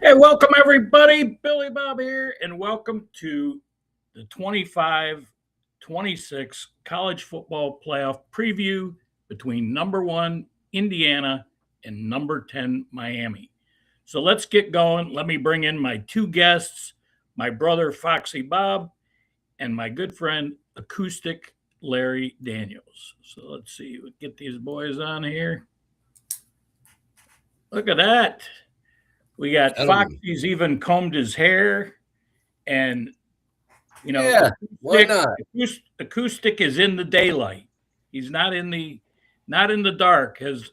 Hey, welcome everybody. Billy Bob here, and welcome to the 25-26 college football playoff preview between number 1 Indiana and number 10 Miami. So let's get going. Let me bring in my two guests, my brother Foxy Bob and my good friend Acoustic Larry Daniels. So let's see, we'll get these boys on here. Look at that. We got Foxy's even combed his hair, and why not? Acoustic is in the daylight. He's not in the dark. As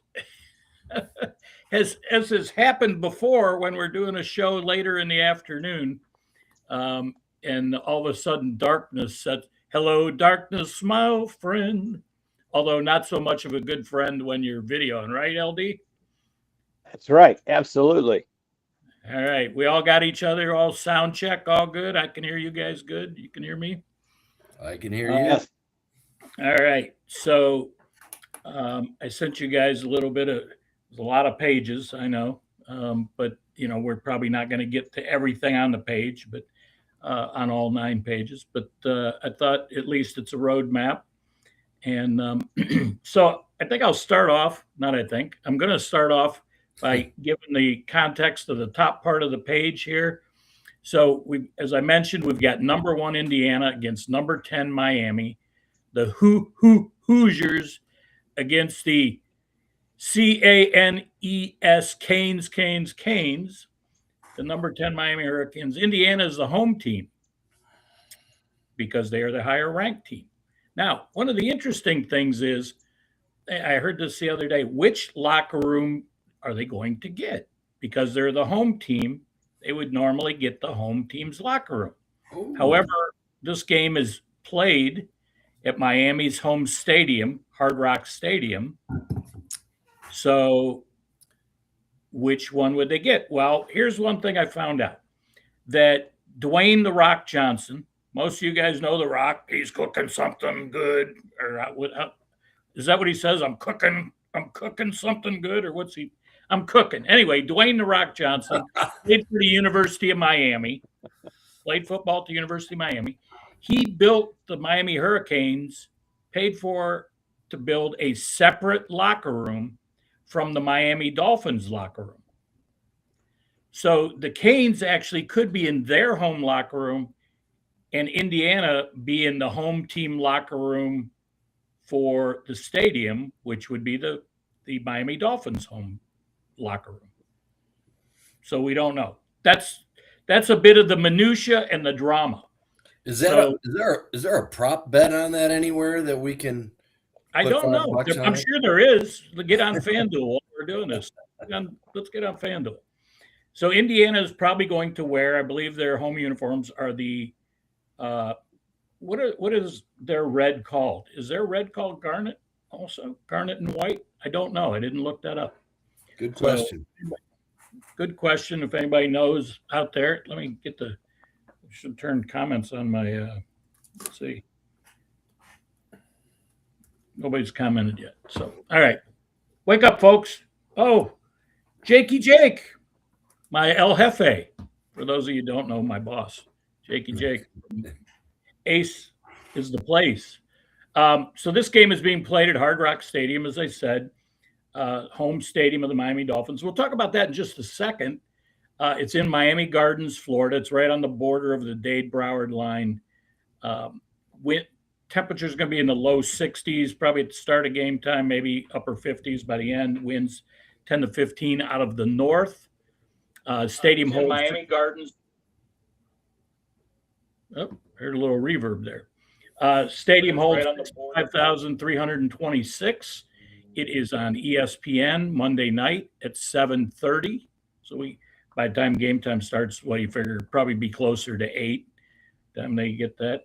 has happened before when we're doing a show later in the afternoon, and all of a sudden darkness sets. Hello, darkness, my friend. Although not so much of a good friend when you're videoing, right, LD? That's right. Absolutely. All right. We all got each other, all sound check, all good. I can hear you guys good. You can hear me? I can hear you. All right. So I sent you guys a little bit of, a lot of pages, I know. But, we're probably not going to get to everything on the page, but on all 9 pages. But I thought at least it's a roadmap. And so I think I'll start off, I'm going to start off by giving the context of the top part of the page here. So as I mentioned, we've got number 1 Indiana against number 10 Miami, the Hoosiers against the Canes, the number 10 Miami Hurricanes. Indiana is the home team because they are the higher ranked team. Now, one of the interesting things is, I heard this the other day, which locker room are they going to get? Because they're the home team, they would normally get the home team's locker room. Ooh. However, this game is played at Miami's home stadium, Hard Rock Stadium. So which one would they get? Well, here's one thing I found out, that Dwayne "The Rock" Johnson, most of you guys know The Rock, he's cooking something good, or is that what he says? I'm cooking something good, or what's he? I'm cooking. Anyway, Dwayne "The Rock" Johnson played for the University of Miami, played football at the University of Miami. He built the Miami Hurricanes, paid to build a separate locker room from the Miami Dolphins locker room. So the Canes actually could be in their home locker room and Indiana be in the home team locker room for the stadium, which would be the Miami Dolphins home locker room. So we don't know. That's a bit of the minutia and the drama. Is there a prop bet on that anywhere that we can? I don't know. $5 on I'm it? sure there is. Get on FanDuel while we're doing this. Let's get on FanDuel. So Indiana is probably going to wear, I believe their home uniforms are the what is their red called? Is their red called garnet also? Garnet and white? I don't know. I didn't look that up. Good question. So, good question. If anybody knows out there, let me get the. I should turn comments on my. Let's see. Nobody's commented yet. So, all right, wake up, folks. Oh, Jakey Jake, my El Jefe. For those of you who don't know, my boss, Jakey Jake. Ace is the place. So this game is being played at Hard Rock Stadium, as I said, home stadium of the Miami Dolphins. We'll talk about that in just a second. It's in Miami Gardens, Florida. It's right on the border of the Dade-Broward line. Wind temperature is going to be in the low 60s, probably at the start of game time, maybe upper 50s by the end. Winds 10 to 15 out of the north. Stadium holds Miami Gardens. Oh, heard a little reverb there. Stadium holds 5,326. It is on ESPN Monday night at 7:30. So by the time game time starts, you figure probably be closer to 8. Time they get that.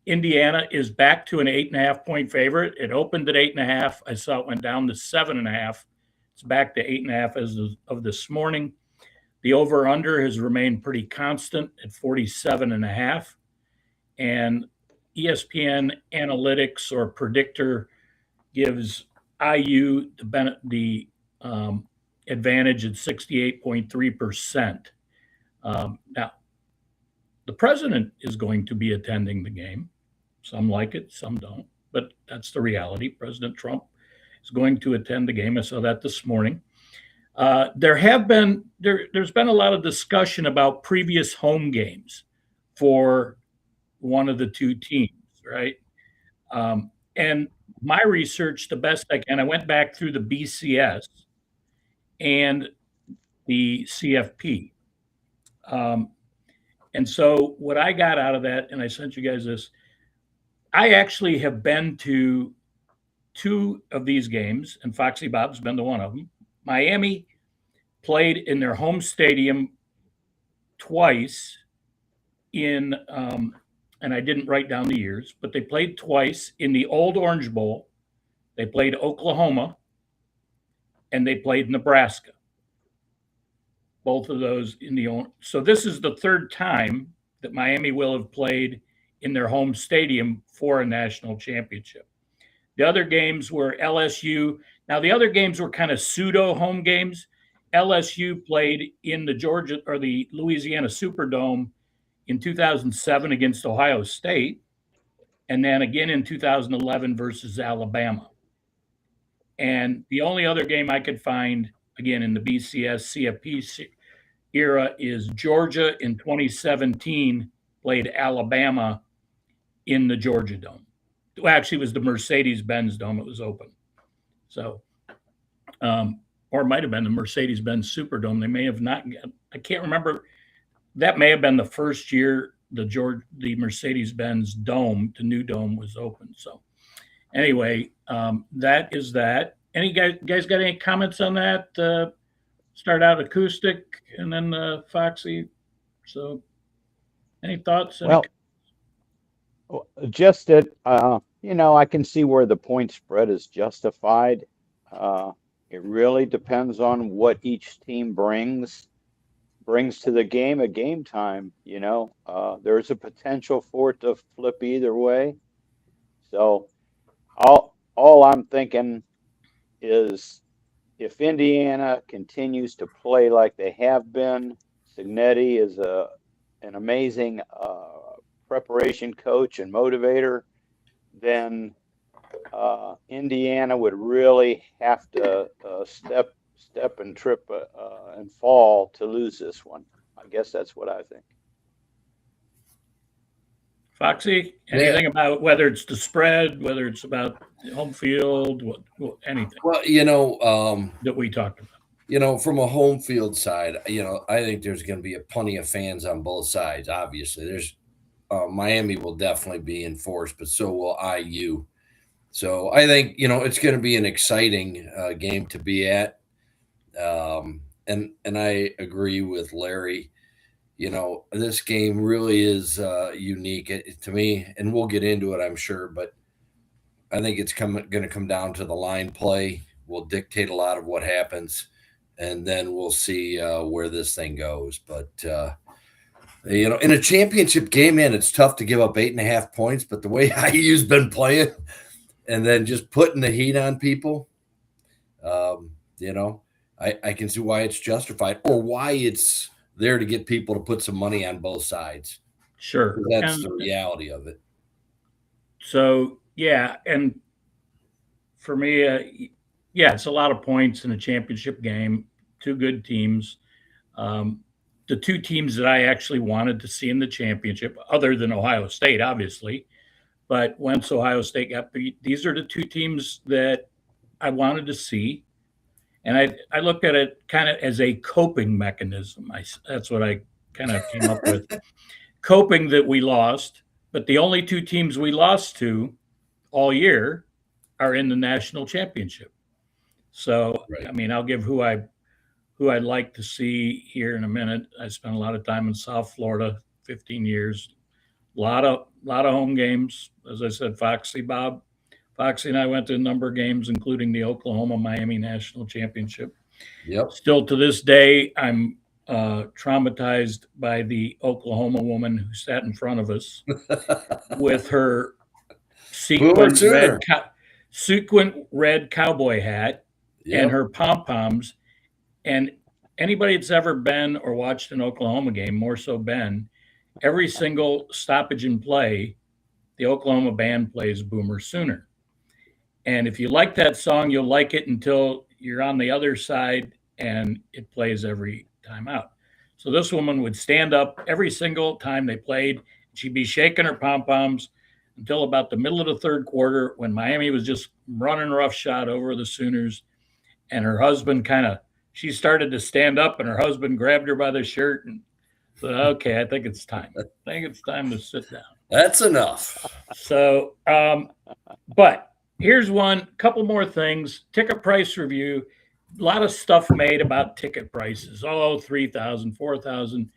Indiana is back to an 8.5-point favorite. It opened at 8.5. I saw it went down to 7.5. It's back to 8.5 as of this morning. The over/under has remained pretty constant at 47.5. And ESPN Analytics or Predictor gives IU the advantage at 68.3%. Now, the president is going to be attending the game. Some like it, some don't, but that's the reality. President Trump is going to attend the game. I saw that this morning. There's been a lot of discussion about previous home games for one of the two teams, right? And my research, the best I can, I went back through the BCS and the CFP. And so what I got out of that, and I sent you guys this, I actually have been to 2 of these games, and Foxy Bob's been to one of them. Miami played in their home stadium twice and I didn't write down the years, but they played twice in the old Orange Bowl. They played Oklahoma, and they played Nebraska. Both of those so this is the 3rd time that Miami will have played in their home stadium for a national championship. The other games were LSU. Now, the other games were kind of pseudo home games. LSU played in the Georgia or the Louisiana Superdome in 2007 against Ohio State, and then again in 2011 versus Alabama. And the only other game I could find, again, in the BCS CFP era is Georgia in 2017 played Alabama in the Georgia Dome. Well, actually, it was the Mercedes-Benz Dome. It was open. So, or it might have been the Mercedes-Benz Superdome. They may have not. I can't remember. That may have been the first year the Mercedes-Benz Dome, the new dome, was open. So, anyway, that is that. Any guys got any comments on that? Start out acoustic and then Foxy. So, any thoughts? Just that, I can see where the point spread is justified. It really depends on what each team brings to the game at game time. There's a potential for it to flip either way. So all I'm thinking is if Indiana continues to play like they have been, Cignetti is an amazing preparation coach and motivator, then Indiana would really have to step and trip and fall to lose this one. I guess that's what I think. Foxy, anything about whether it's the spread, whether it's about home field, anything? Well, that we talked about. From a home field side, I think there's going to be plenty of fans on both sides. Obviously, there's Miami will definitely be enforced, but so will IU. So I think it's going to be an exciting game to be at. And I agree with Larry. This game really is unique to me, and we'll get into it, I'm sure. But I think it's going to come down to the line play. Will dictate a lot of what happens, and then we'll see where this thing goes. But in a championship game, man, it's tough to give up 8.5 points. But the way IU's been playing, and then just putting the heat on people, I can see why it's justified, or why it's there to get people to put some money on both sides. Sure. That's the reality of it. So, yeah. And for me, it's a lot of points in a championship game. Two good teams. The two teams that I actually wanted to see in the championship, other than Ohio State, obviously, but once Ohio State got beat, these are the two teams that I wanted to see. And I looked at it kind of as a coping mechanism. That's what I kind of came up with. Coping that we lost, but the only two teams we lost to all year are in the national championship. So, Right. I mean, I'll give who I'd like to see here in a minute. I spent a lot of time in South Florida, 15 years. A lot of home games. As I said, Foxy and I went to a number of games, including the Oklahoma-Miami National Championship. Yep. Still to this day, I'm traumatized by the Oklahoma woman who sat in front of us with her sequin red cowboy hat and her pom-poms. And anybody that's ever been or watched an Oklahoma game, more so Ben, every single stoppage in play, the Oklahoma band plays Boomer Sooner. And if you like that song, you'll like it until you're on the other side and it plays every time out. So this woman would stand up every single time they played. She'd be shaking her pom-poms until about the middle of the third quarter, when Miami was just running roughshod over the Sooners. And her husband she started to stand up, and her husband grabbed her by the shirt and said, "Okay, I think it's time. I think it's time to sit down." That's enough. So, but here's couple more things. Ticket price review. A lot of stuff made about ticket prices. Oh, 3,000, 4,000.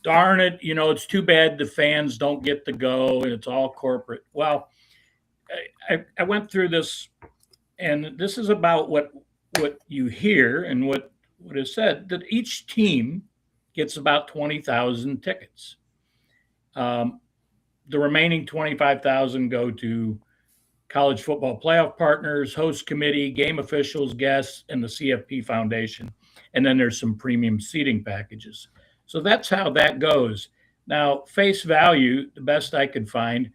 Darn it. It's too bad the fans don't get to go and it's all corporate. Well, I went through this, and this is about what you hear and what is said, that each team gets about 20,000 tickets. The remaining 25,000 go to college football playoff partners, host committee, game officials, guests, and the CFP Foundation. And then there's some premium seating packages. So that's how that goes. Now, face value, the best I could find,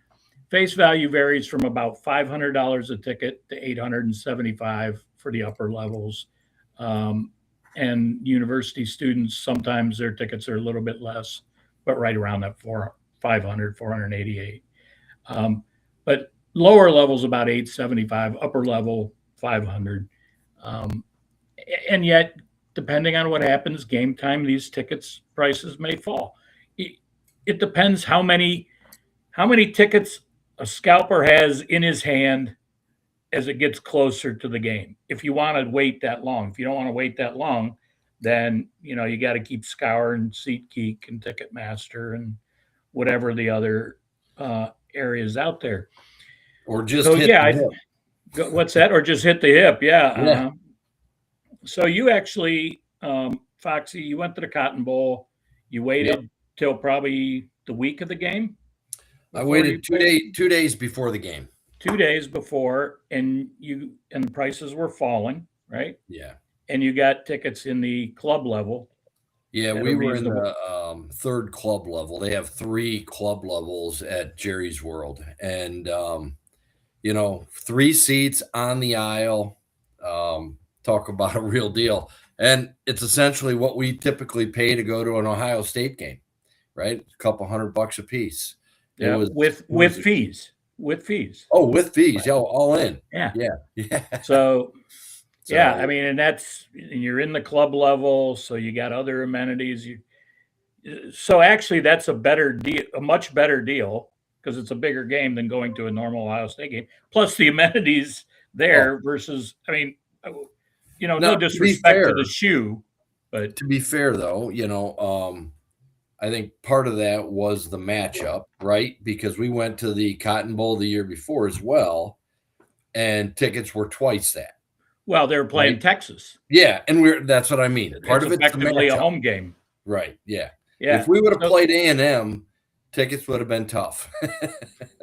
face value varies from about $500 a ticket to $875 for the upper levels. And university students, sometimes their tickets are a little bit less, but right around that 500, 488. But lower levels about 875, upper level 500. And yet, depending on what happens game time, these tickets prices may fall. It depends how many tickets a scalper has in his hand as it gets closer to the game. If you want to wait that long, if you don't want to wait that long, then you got to keep scouring SeatGeek and Ticketmaster and whatever the other areas out there. Or just hit the hip. What's that? Or just hit the hip? Yeah. So you actually, Foxy, you went to the Cotton Bowl. You waited till probably the week of the game. I waited 2 days before the game. 2 days before, and the prices were falling, right? Yeah. And you got tickets in the club level. Yeah, we were in the third club level. They have 3 club levels at Jerry's World, and 3 seats on the aisle. Talk about a real deal. And it's essentially what we typically pay to go to an Ohio State game, right? A couple $100 a piece. Yeah, with fees. With fees. Oh, with fees. Right. All in. Yeah. Yeah. So Yeah, I mean, and you're in the club level, so you got other amenities. So actually, that's a better deal, a much better deal, because it's a bigger game than going to a normal Ohio State game. Plus the amenities there versus, I mean, no now, disrespect to the shoe, but to be fair though, I think part of that was the matchup, right? Because we went to the Cotton Bowl the year before as well, and tickets were twice that. well, they were playing Right. Texas. Yeah, and that's what I mean. Part of it's the effectively a matchup. home game. Right. Yeah. Yeah. If we would have played A&M, tickets would have been tough.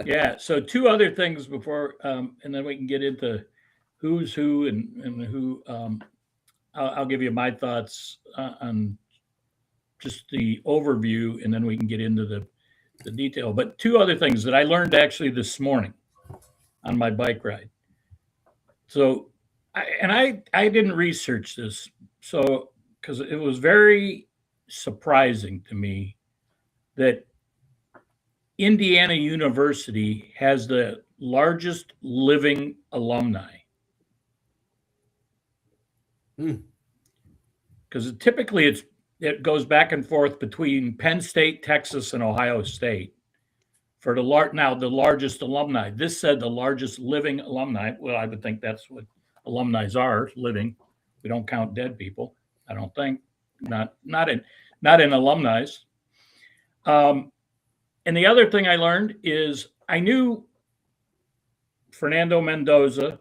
Yeah. So two other things before, and then we can get into who's who and who. I'll give you my thoughts on just the overview, and then we can get into the detail. But two other things that I learned actually this morning on my bike ride. So, I didn't research this, so because it was very surprising to me that Indiana University has the largest living alumni. Because typically it goes back and forth between Penn State, Texas, and Ohio State for the largest alumni. This said the largest living alumni. Well, I would think that's what alumni are, living. We don't count dead people. I don't think not in alumni. And the other thing I learned is I knew Fernando Mendoza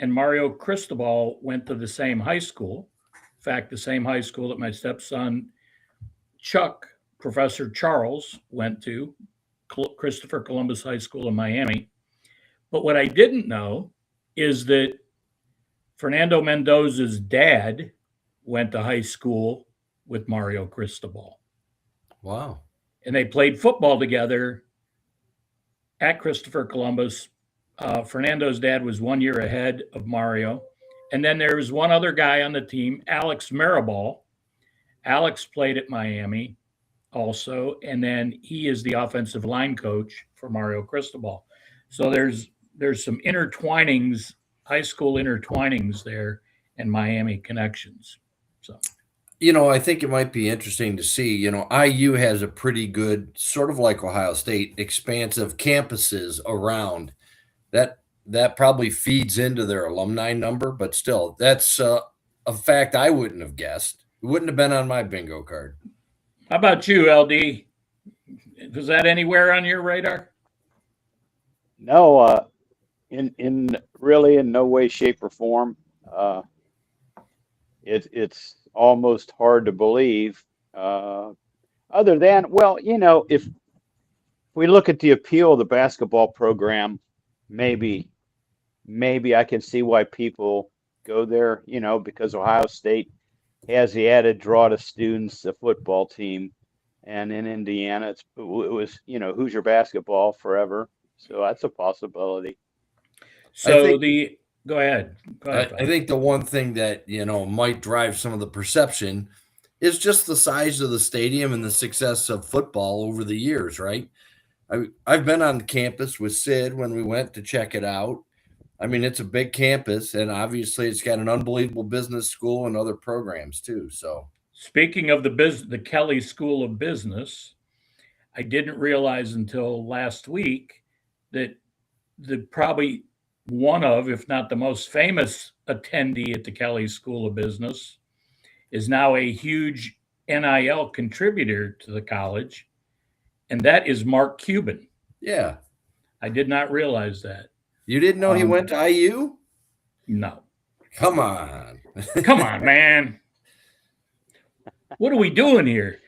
and Mario Cristobal went to the same high school. In fact, the same high school that my stepson Chuck, Professor Charles, went to, Christopher Columbus High School in Miami. But what I didn't know is that Fernando Mendoza's dad went to high school with Mario Cristobal. Wow. And they played football together at Christopher Columbus. Fernando's dad was 1 year ahead of Mario. And then there was one other guy on the team, Alex Maribal. Alex played at Miami also, and then he is the offensive line coach for Mario Cristobal. So there's some intertwinings, high school intertwinings there, and Miami connections. So, I think it might be interesting to see. IU has a pretty good, sort of like Ohio State, expansive campuses around. That probably feeds into their alumni number, but still, that's a fact I wouldn't have guessed. It wouldn't have been on my bingo card. How about you, LD? Was that anywhere on your radar? No, in really in no way, shape, or form. It's almost hard to believe. Other than, well, if we look at the appeal of the basketball program, maybe I can see why people go there, because Ohio State has the added draw to students, the football team, and in Indiana, it was Hoosier basketball forever, so that's a possibility. So go ahead. I think the one thing that might drive some of the perception is just the size of the stadium and the success of football over the years, right? I've been on campus with Sid when we went to check it out. I mean, it's a big campus, and obviously it's got an unbelievable business school and other programs too. So, speaking of the Kelly School of Business, I didn't realize until last week that probably one of, if not the most famous attendee at the Kelly School of Business, is now a huge NIL contributor to the college, and that is Mark Cuban. Yeah. I did not realize that. You didn't know he went to IU? No. Come on. Come on, man. What are we doing here?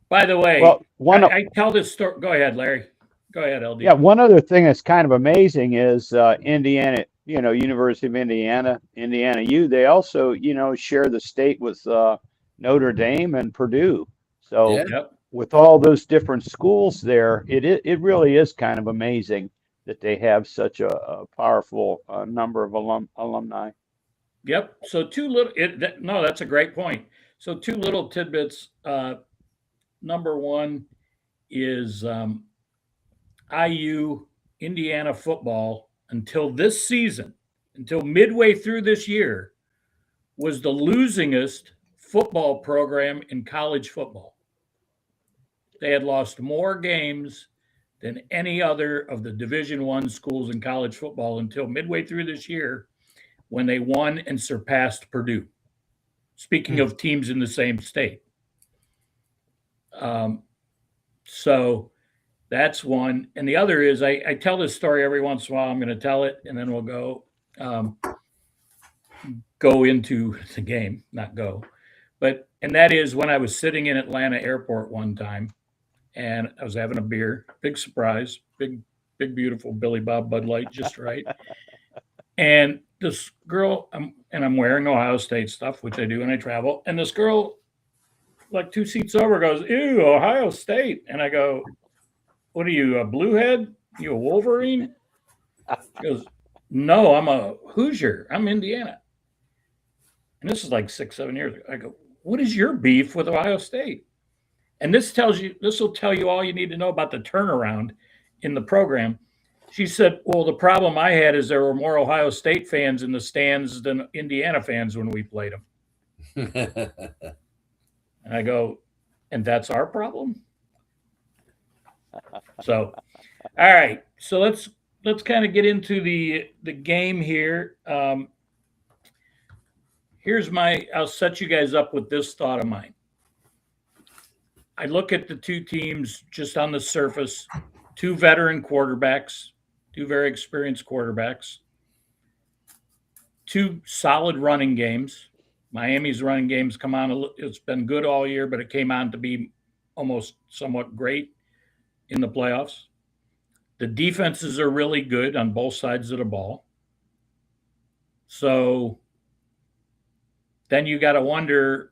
By the way, well, I tell this story. Go ahead, Larry. Go ahead, LD. Yeah, one other thing that's kind of amazing is Indiana, University of Indiana, Indiana U, they also, share the state with Notre Dame and Purdue. So with all those different schools there, it really is kind of amazing that they have such a powerful number of alumni. Yep. So that's a great point. So two little tidbits. Number one is IU Indiana football until this season, until midway through this year, was the losingest football program in college football. They had lost more games than any other of the Division One schools in college football until midway through this year when they won and surpassed Purdue. Speaking of teams in the same state. So that's one. And the other is I tell this story every once in a while. I'm going to tell it, and then we'll go into the game, not go. And that is when I was sitting in Atlanta airport one time, and I was having a beer. Big surprise, big, beautiful Billy Bob Bud Light, just right. And this girl, I'm wearing Ohio State stuff, which I do when I travel. And this girl, like 2 seats over, goes, "Ew, Ohio State." And I go, "What are you, a Bluehead? You a Wolverine?" She goes, "No, I'm a Hoosier. I'm Indiana." And this is like 6, 7 years ago. I go, "What is your beef with Ohio State?" And this will tell you all you need to know about the turnaround in the program. She said, "Well, the problem I had is there were more Ohio State fans in the stands than Indiana fans when we played them." And I go, "And that's our problem?" So, all right. So let's kind of get into the game here. I'll set you guys up with this thought of mine. I look at the two teams just on the surface, two veteran quarterbacks, two very experienced quarterbacks, two solid running games. Miami's running games come on. It's been good all year, but it came on to be almost somewhat great in the playoffs. The defenses are really good on both sides of the ball. So then you got to wonder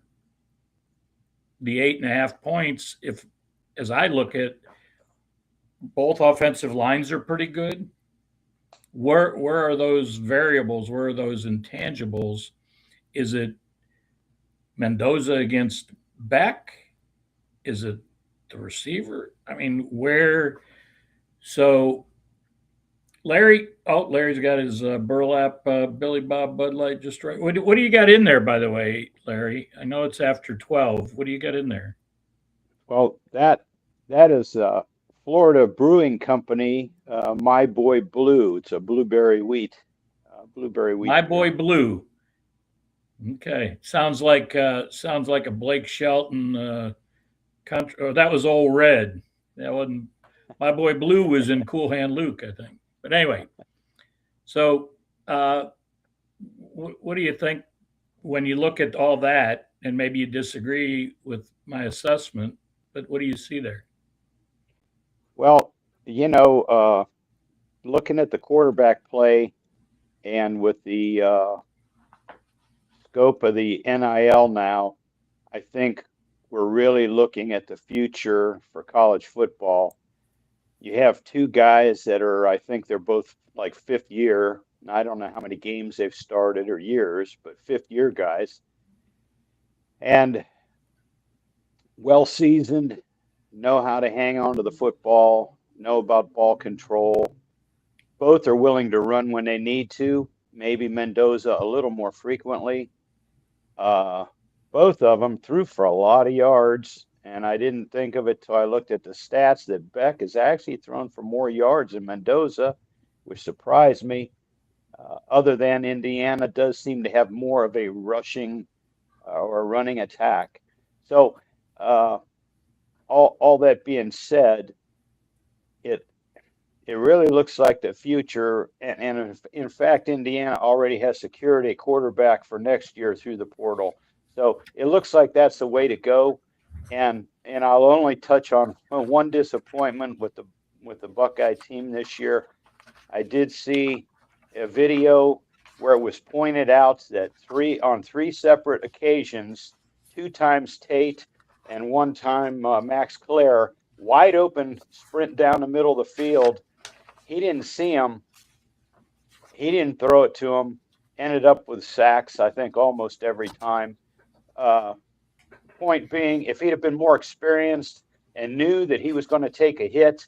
the 8.5 points. If, as I look at, both offensive lines are pretty good. Where are those variables? Where are those intangibles? Is it Mendoza against Beck? Is it the receiver? I mean, where? So Larry's got his burlap Billy Bob Bud Light just right. What do you got in there, by the way, Larry? I know it's after 12. What do you got in there? Well, that is Florida Brewing Company, My Boy Blue. It's a blueberry wheat. My Boy Blue. Okay, sounds like a Blake Shelton country. Oh, that was Old Red. That wasn't. My Boy Blue was in Cool Hand Luke, I think. But anyway, so what do you think when you look at all that? And maybe you disagree with my assessment, but what do you see there? Well, looking at the quarterback play and with the scope of the NIL now, I think we're really looking at the future for college football. You have two guys that are, I think they're both like fifth year. I don't know how many games they've started or years, but fifth year guys. And well seasoned, know how to hang on to the football, know about ball control. Both are willing to run when they need to. Maybe Mendoza a little more frequently. Both of them threw for a lot of yards, and I didn't think of it till I looked at the stats that Beck has actually thrown for more yards than Mendoza, which surprised me. Other than Indiana does seem to have more of a rushing or running attack. So all that being said, it really looks like the future, and in fact, Indiana already has secured a quarterback for next year through the portal. So it looks like that's the way to go. And I'll only touch on one disappointment with the Buckeye team this year. I did see a video where it was pointed out that on three separate occasions, 2 times Tate and 1 time Max Clare, wide open sprint down the middle of the field. He didn't see him. He didn't throw it to him. Ended up with sacks, I think, almost every time. Point being, if he'd have been more experienced and knew that he was going to take a hit,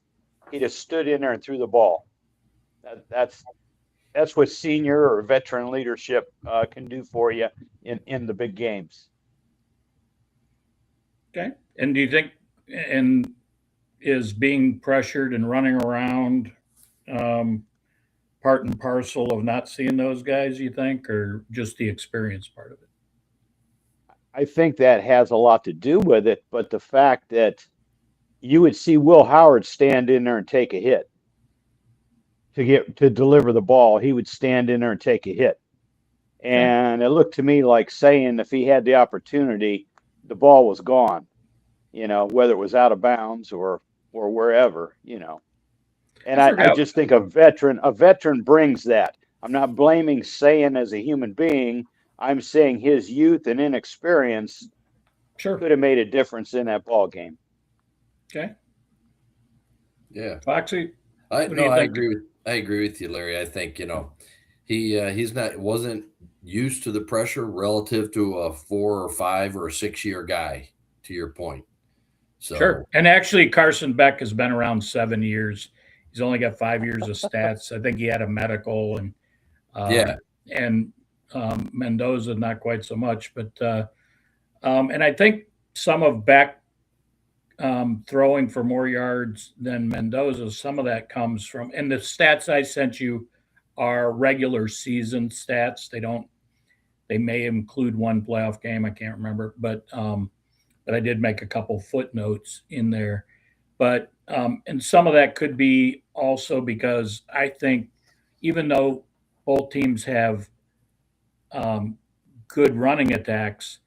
he'd have stood in there and threw the ball. that's what senior or veteran leadership can do for you in the big games. Okay. And do you think, and is being pressured and running around um, part and parcel of not seeing those guys, you think, or just the experience part of it? I think that has a lot to do with it, but the fact that you would see Will Howard stand in there and take a hit to deliver the ball, he would stand in there and take a hit. And it looked to me like saying if he had the opportunity, the ball was gone, whether it was out of bounds or wherever. And I I forgot. just think a veteran brings that. I'm not blaming Sayan as a human being. I'm saying his youth and inexperience Sure. could have made a difference in that ball game. Okay. Yeah. Foxy, I what do no, you I think? agree with you, Larry. I think he's not wasn't used to the pressure relative to a 4 or 5 or 6 year guy. To your point, so Sure. And actually, Carson Beck has been around 7 years. He's only got 5 years of stats. I think he had a medical, and yeah, and Mendoza not quite so much. But and I think some of Beck throwing for more yards than Mendoza. Some of that comes from, and the stats I sent you are regular season stats. They don't. They may include one playoff game. I can't remember, but I did make a couple footnotes in there. But and some of that could be also because I think even though both teams have um, good running attacks,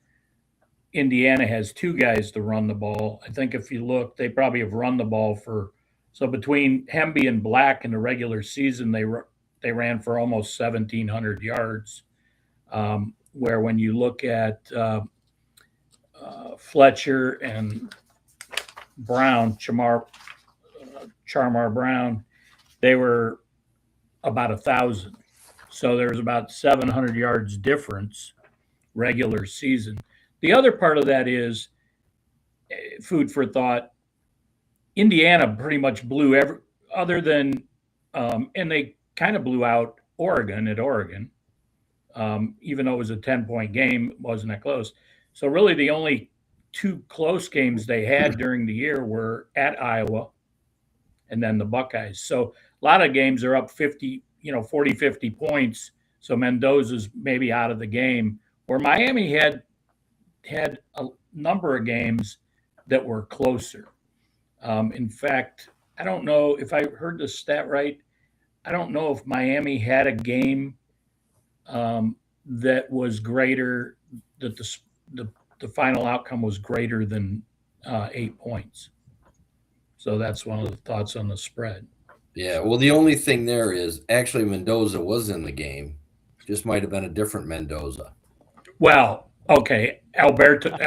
Indiana has two guys to run the ball. I think if you look, they probably have run the ball for, so between Hemby and Black in the regular season, they ran for almost 1,700 yards. Where when you look at Fletcher and Brown, Charmar Brown, they were about 1,000. So there was about 700 yards difference regular season. The other part of that is food for thought. Indiana pretty much blew every other than, and they kind of blew out Oregon at Oregon, even though it was a 10-point game, it wasn't that close. So really, the only two close games they had during the year were at Iowa and then the Buckeyes. So a lot of games are up 50, 40, 50 points. So Mendoza's maybe out of the game. Where Miami had a number of games that were closer. In fact, I don't know if I heard the stat right. I don't know if Miami had a game that was greater, that the final outcome was greater than 8 points. So that's one of the thoughts on the spread. yeah. Well, the only thing there is actually Mendoza was in the game. Just might have been a different Mendoza. Well, okay, Alberto,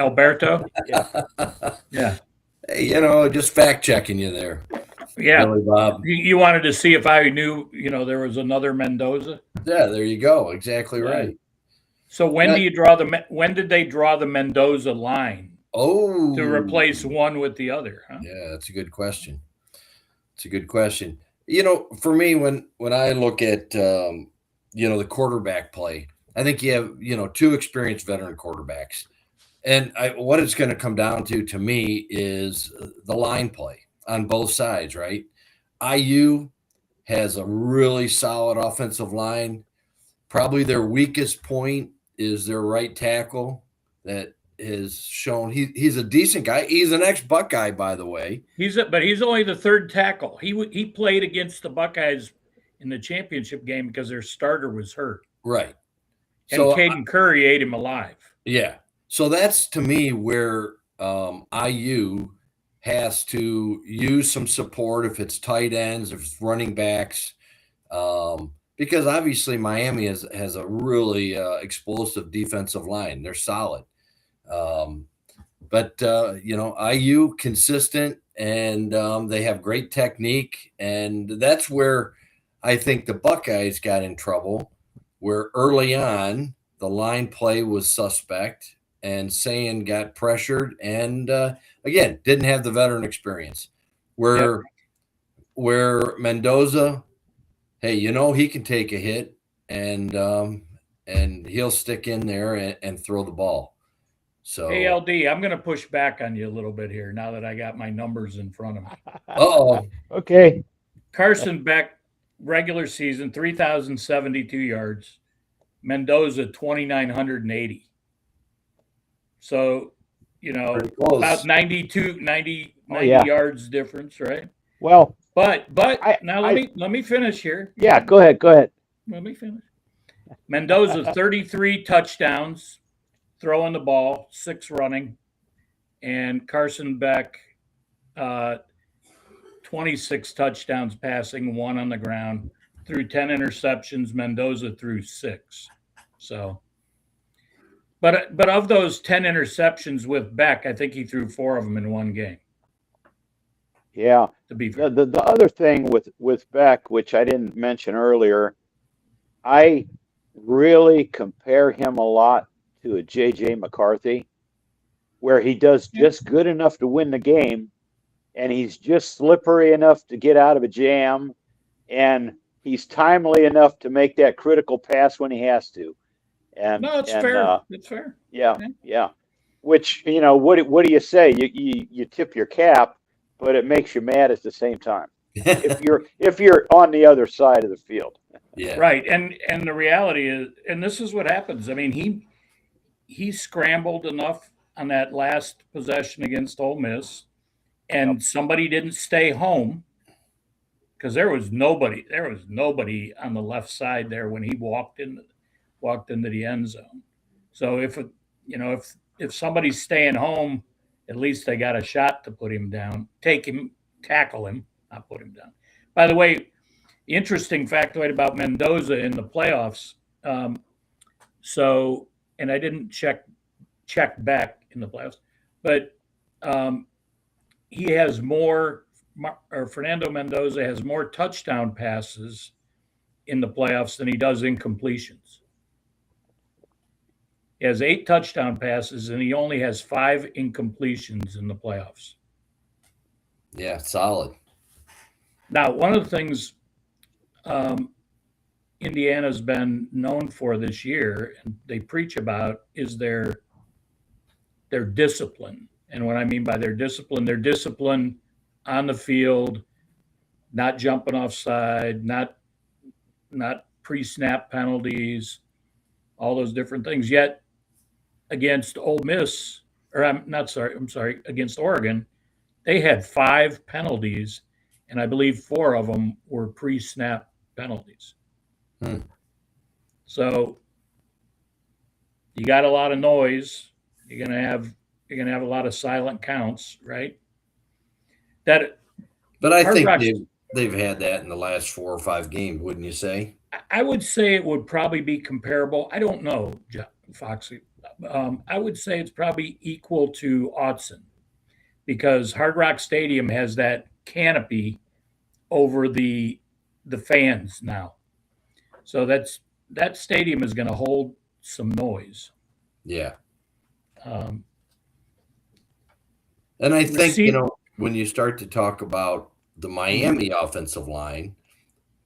yeah, Hey, just fact checking you there, yeah. Billy Bob. You wanted to see if I knew, there was another Mendoza. Yeah, there you go. Exactly Yeah. right. So when Yeah. when did they draw the Mendoza line Oh, to replace one with the other? Huh? yeah, that's a good question. It's a good question. For me, when I look at the quarterback play, I think you have two experienced veteran quarterbacks, and what it's going to come down to me is the line play on both sides, right? IU has a really solid offensive line. Probably their weakest point is their right tackle that has shown he's a decent guy. He's an ex-Buckeye, by the way. But he's only the third tackle. He played against the Buckeyes in the championship game because their starter was hurt. Right. And So Caden Curry ate him alive. yeah. So that's to me where IU has to use some support if it's tight ends, if it's running backs, because obviously Miami has a really explosive defensive line. They're solid. But IU consistent, and they have great technique, and that's where I think the Buckeyes got in trouble, where early on the line play was suspect, and Sayan got pressured, and again didn't have the veteran experience. Where Mendoza hey, he can take a hit and he'll stick in there and throw the ball. So, Hey, LD, I'm going to push back on you a little bit here now that I got my numbers in front of me. Okay. Carson Beck, regular season, 3,072 yards. Mendoza, 2,980. So, pretty close. about 90 yeah. yards difference, right? Well, But now let me finish here. Yeah, go ahead. Let me finish. Mendoza, 33 touchdowns, throwing the ball, 6 running, and Carson Beck, 26 touchdowns passing, 1 on the ground, threw 10 interceptions. Mendoza threw 6. So, but of those 10 interceptions with Beck, I think he threw 4 of them in one game. Yeah. To be fair. The other thing with Beck, which I didn't mention earlier, I really compare him a lot to a J.J. McCarthy, where he does just good enough to win the game, and he's just slippery enough to get out of a jam, and he's timely enough to make that critical pass when he has to. And no, it's fair. It's fair. Yeah. Which, what do you say? You tip your cap, but it makes you mad at the same time. if you're on the other side of the field. Yeah. Right. And the reality is, and this is what happens. I mean, he scrambled enough on that last possession against Ole Miss, and somebody didn't stay home because there was nobody on the left side there when he walked into the end zone. So if somebody's staying home, at least they got a shot to put him down, tackle him, not put him down. By the way, interesting factoid about Mendoza in the playoffs. And I didn't check back in the playoffs, but he has more, or Fernando Mendoza has more touchdown passes in the playoffs than he does incompletions. He has 8 touchdown passes, and he only has 5 incompletions in the playoffs. Yeah, solid. Now, one of the things Indiana's been known for this year, and they preach about, is their discipline. And what I mean by their discipline on the field, not jumping offside, not pre-snap penalties, all those different things. Yet against Ole Miss, or I'm sorry, against Oregon, they had 5 penalties, and I believe 4 of them were pre-snap penalties. So you got a lot of noise. You're gonna have a lot of silent counts, right? But I think they've had that in the last 4 or 5 games, wouldn't you say? I would say it would probably be comparable. I don't know, Foxy. I would say it's probably equal to Autzen, because Hard Rock Stadium has that canopy over the fans now. So that stadium is going to hold some noise. Yeah. And I think, when you start to talk about the Miami offensive line,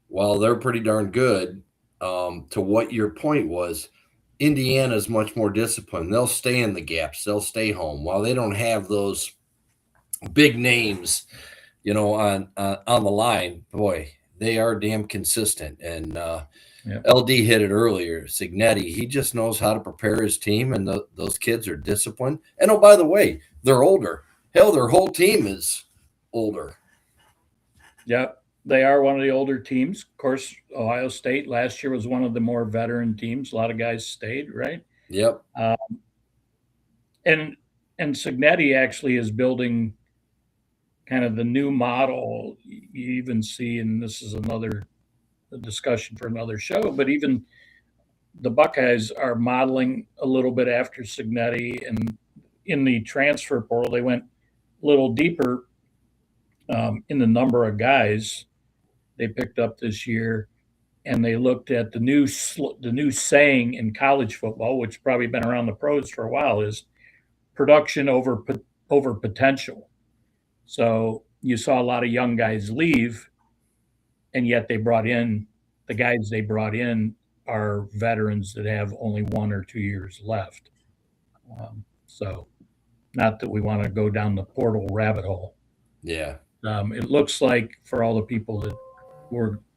while they're pretty darn good, to what your point was, Indiana is much more disciplined. They'll stay in the gaps. They'll stay home. While they don't have those big names, on the line, boy, they are damn consistent. And LD hit it earlier. Signetti, he just knows how to prepare his team, and those kids are disciplined. And oh, by the way, they're older. Hell, their whole team is older. Yep. They are one of the older teams. Of course, Ohio State last year was one of the more veteran teams. A lot of guys stayed, right? Yep. And Signetti actually is building kind of the new model. You even see, and this is another discussion for another show, but even the Buckeyes are modeling a little bit after Signetti. And in the transfer portal, they went a little deeper in the number of guys they picked up this year, and they looked at the new saying in college football, which probably been around the pros for a while, is production over potential. So you saw a lot of young guys leave, and yet they brought in the guys they brought in are veterans that have only 1 or 2 years left. So, not that we want to go down the portal rabbit hole. Yeah. It looks like for all the people that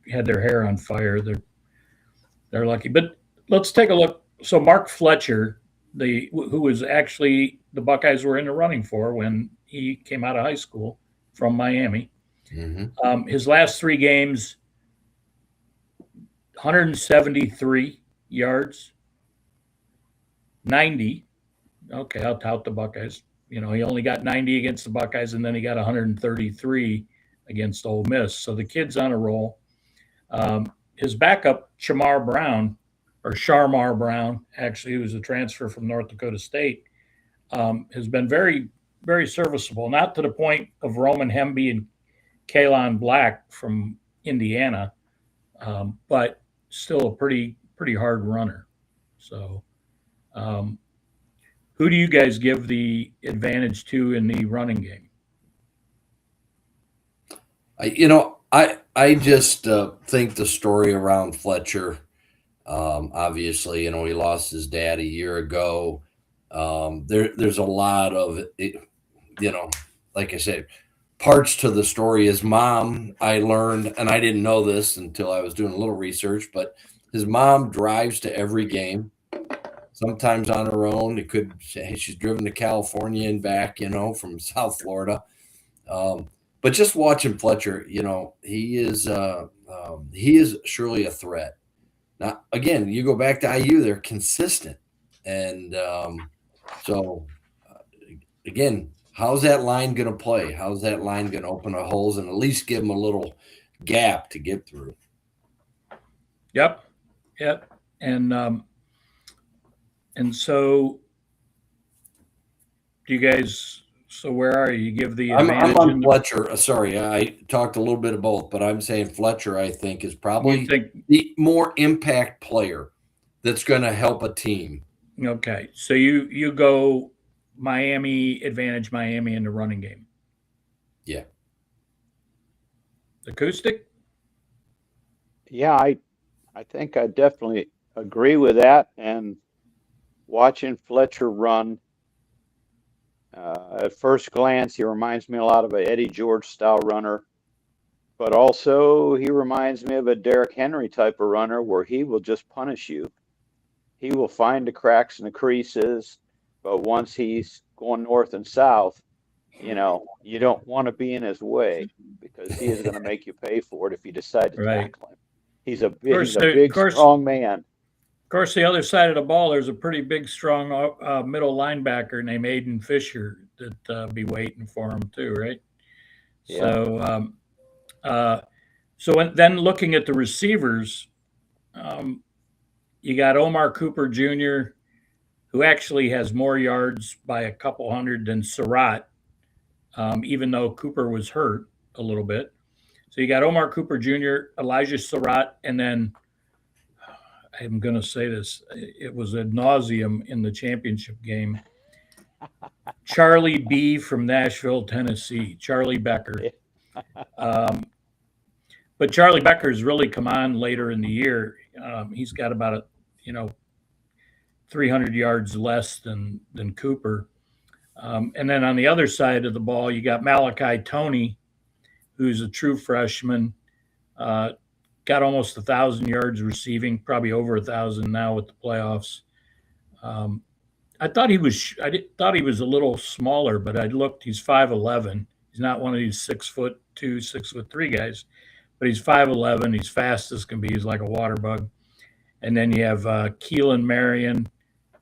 had their hair on fire, they're lucky. But let's take a look. So Mark Fletcher, who was actually the Buckeyes were in the running for when he came out of high school from Miami. His last 3 games, 173 yards, 90. Okay, I'll tout the Buckeyes. He only got 90 against the Buckeyes, and then he got 133 against Ole Miss. So the kid's on a roll. His backup, Shamar Brown, actually, who was a transfer from North Dakota State, has been very, very serviceable. Not to the point of Roman Hemby and Kalon Black from Indiana, but still a pretty hard runner. So, who do you guys give the advantage to in the running game? I just think the story around Fletcher. Obviously, he lost his dad a year ago. There's a lot of it, like I said, parts to the story. His mom, I learned, and I didn't know this until I was doing a little research, but his mom drives to every game, sometimes on her own. She's driven to California and back, from South Florida. But just watching Fletcher, he is surely a threat. Now, again, you go back to IU, they're consistent. And again, how's that line going to play? How's that line going to open the holes and at least give them a little gap to get through? Yep. And so do you guys – so where are you? You give the advantage? I'm on Fletcher. Sorry, I talked a little bit of both, but I'm saying Fletcher, I think, is probably the more impact player that's going to help a team. Okay. So you go Miami advantage, Miami in the running game. Yeah. Acoustic? Yeah, I think I definitely agree with that. And watching Fletcher run, at first glance, he reminds me a lot of an Eddie George style runner, but also he reminds me of a Derrick Henry type of runner where he will just punish you. He will find the cracks and the creases, but once he's going north and south, you don't want to be in his way because he is going to make you pay for it if you decide to tackle him. He's a big, strong man. Of course, the other side of the ball, there's a pretty big, strong middle linebacker named Aiden Fisher that be waiting for him too, right? Yeah. So then looking at the receivers, you got Omar Cooper Jr., who actually has more yards by a couple hundred than Surratt, even though Cooper was hurt a little bit. So you got Omar Cooper Jr., Elijah Surratt, and then I'm going to say this. It was ad nauseum in the championship game. Charlie B. from Nashville, Tennessee, Charlie Becker. But Charlie Becker's really come on later in the year. He's got about 300 yards less than Cooper. And then on the other side of the ball, you got Malachi Toney, who's a true freshman. Got almost 1,000 yards receiving, probably over 1,000 now with the playoffs. I thought he was a little smaller, but I looked. He's 5'11". He's not one of these 6'2", 6'3" guys, but he's 5'11". He's fast as can be. He's like a water bug. And then you have Keelan Marion,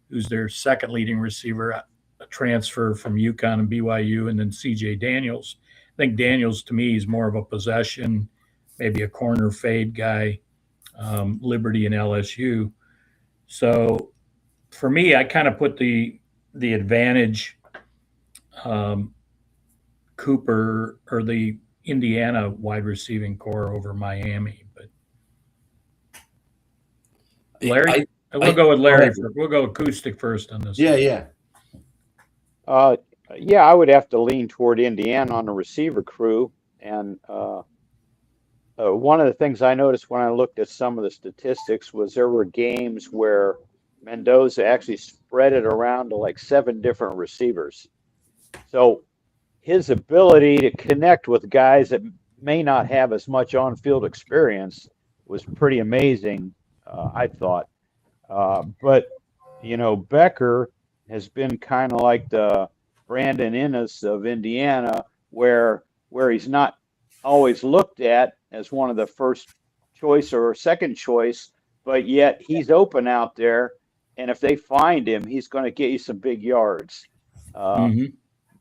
who's their second leading receiver, a transfer from UConn and BYU, and then C.J. Daniels. I think Daniels, to me, is more of a possession, maybe a corner fade guy, Liberty and LSU. So for me, I kind of put the advantage Cooper or the Indiana wide receiving core over Miami. But Larry, we'll go with Larry. We'll go acoustic first on this. Yeah. I would have to lean toward Indiana on the receiver crew, and One of the things I noticed when I looked at some of the statistics was there were games where Mendoza actually spread it around to like 7 different receivers. So his ability to connect with guys that may not have as much on-field experience was pretty amazing, I thought. But Becker has been kind of like the Brandon Innes of Indiana, where he's not always looked at as one of the first choice or second choice, but yet he's open out there, and if they find him, he's going to get you some big yards. Uh, Mm-hmm.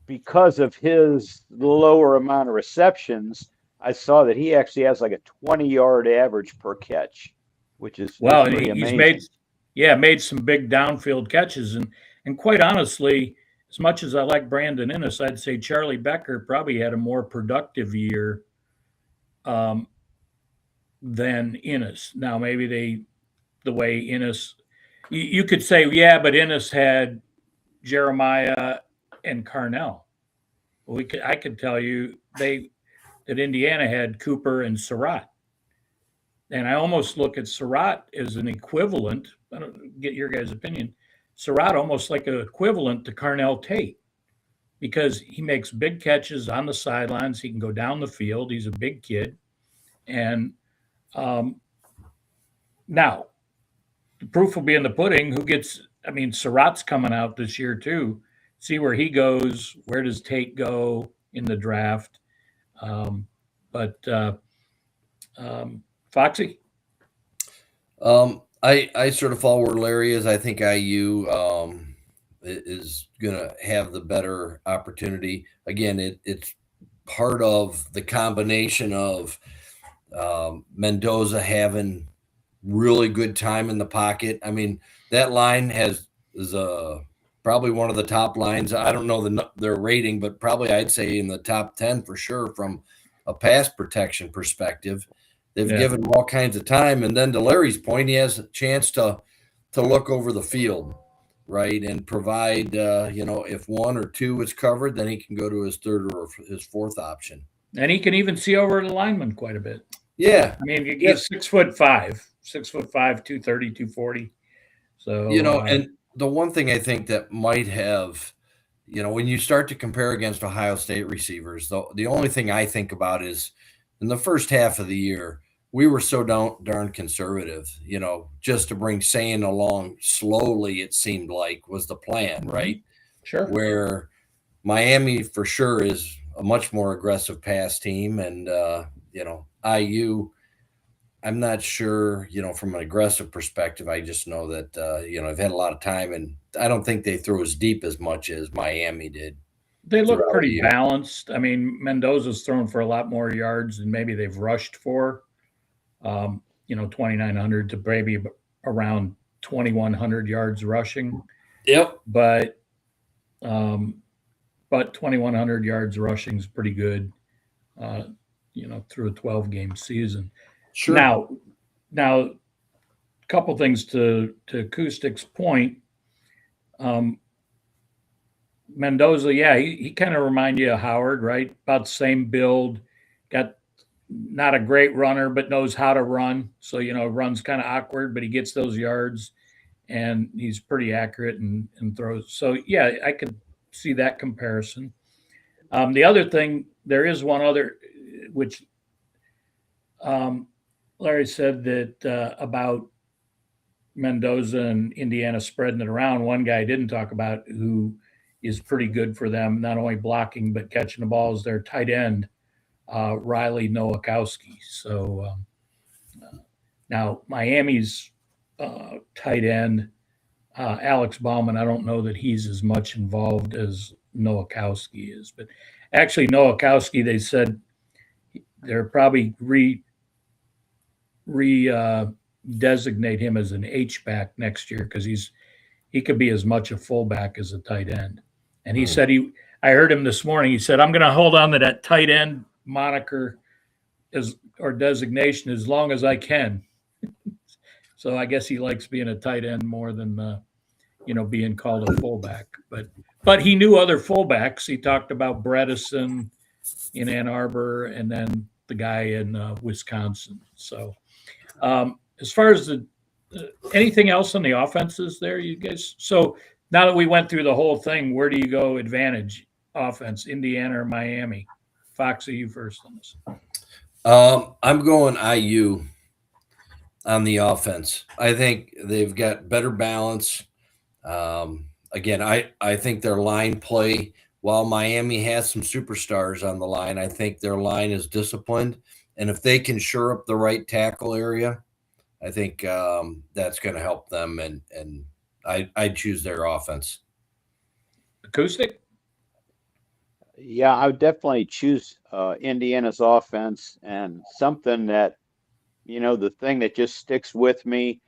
because of his lower amount of receptions, I saw that he actually has like a 20-yard average per catch, which is Well, and pretty he's made, amazing. yeah, made some big downfield catches, and quite honestly, as much as I like Brandon Innes, I'd say Charlie Becker probably had a more productive year um, than Innes. Now, maybe the way Innes, you could say, yeah, but Innes had Jeremiah and Carnell. I could tell you that Indiana had Cooper and Surratt. And I almost look at Surratt as an equivalent. I don't get your guys' opinion. Surratt almost like an equivalent to Carnell Tate because he makes big catches on the sidelines. He can go down the field. He's a big kid. And um, now the proof will be in the pudding. I mean, Surratt's coming out this year too. See where he goes. Where does Tate go in the draft? Um, but Foxy? I sort of follow where Larry is. I think IU is going to have the better opportunity. Again, it's part of the combination of Mendoza having really good time in the pocket. I mean, that line is probably one of the top lines. I don't know their rating, but probably I'd say in the top 10 for sure from a pass protection perspective. They've Yeah. given him all kinds of time, and then to Larry's point, he has a chance to look over the field, right, and provide. If one or two is covered, then he can go to his third or his fourth option. And he can even see over the lineman quite a bit. Yeah, I mean, he's 6'5", 6'5", 230, 240. So and the one thing I think that might have, when you start to compare against Ohio State receivers, the only thing I think about is in the first half of the year, we were so darn conservative, just to bring Sane along slowly, it seemed like was the plan, right? sure. Where Miami for sure is a much more aggressive pass team. And, IU, I'm not sure, from an aggressive perspective. I just know that, I've had a lot of time, and I don't think they throw as deep as much as Miami did. They look throughout the pretty year. balanced. I mean, Mendoza's thrown for a lot more yards than maybe they've rushed for. 2,900 to maybe around 2,100 yards rushing. Yep. But 2,100 yards rushing is pretty good, through a 12-game season. Sure. Now, a couple things to Acoustic's point. Mendoza, yeah, he kind of reminds you of Howard, right? About the same build. Got not a great runner, but knows how to run. So, runs kind of awkward, but he gets those yards, and he's pretty accurate and throws. So, yeah, I could see that comparison. The other thing, there is one other, which Larry said that about Mendoza and Indiana spreading it around. One guy I didn't talk about who is pretty good for them, not only blocking but catching the ball, is their tight end, Riley Nowakowski. So now Miami's tight end, Alex Bauman, I don't know that he's as much involved as Nowakowski is. But actually, Nowakowski, they said they're probably designate him as an H-back next year because he could be as much a fullback as a tight end. And he said I heard him this morning. He said, I'm going to hold on to that tight end moniker or designation as long as I can. So I guess he likes being a tight end more than being called a fullback. But he knew other fullbacks. He talked about Bredesen in Ann Arbor, and then the guy in Wisconsin. So as far as anything else on the offenses there, you guys? So now that we went through the whole thing, where do you go advantage offense, Indiana or Miami? Foxy, you first on this. I'm going IU on the offense. I think they've got better balance. Again, I think their line play, while Miami has some superstars on the line, I think their line is disciplined. And if they can shore up the right tackle area, I think that's going to help them. And I'd choose their offense. Acoustic? Yeah, I would definitely choose Indiana's offense, and something that, the thing that just sticks with me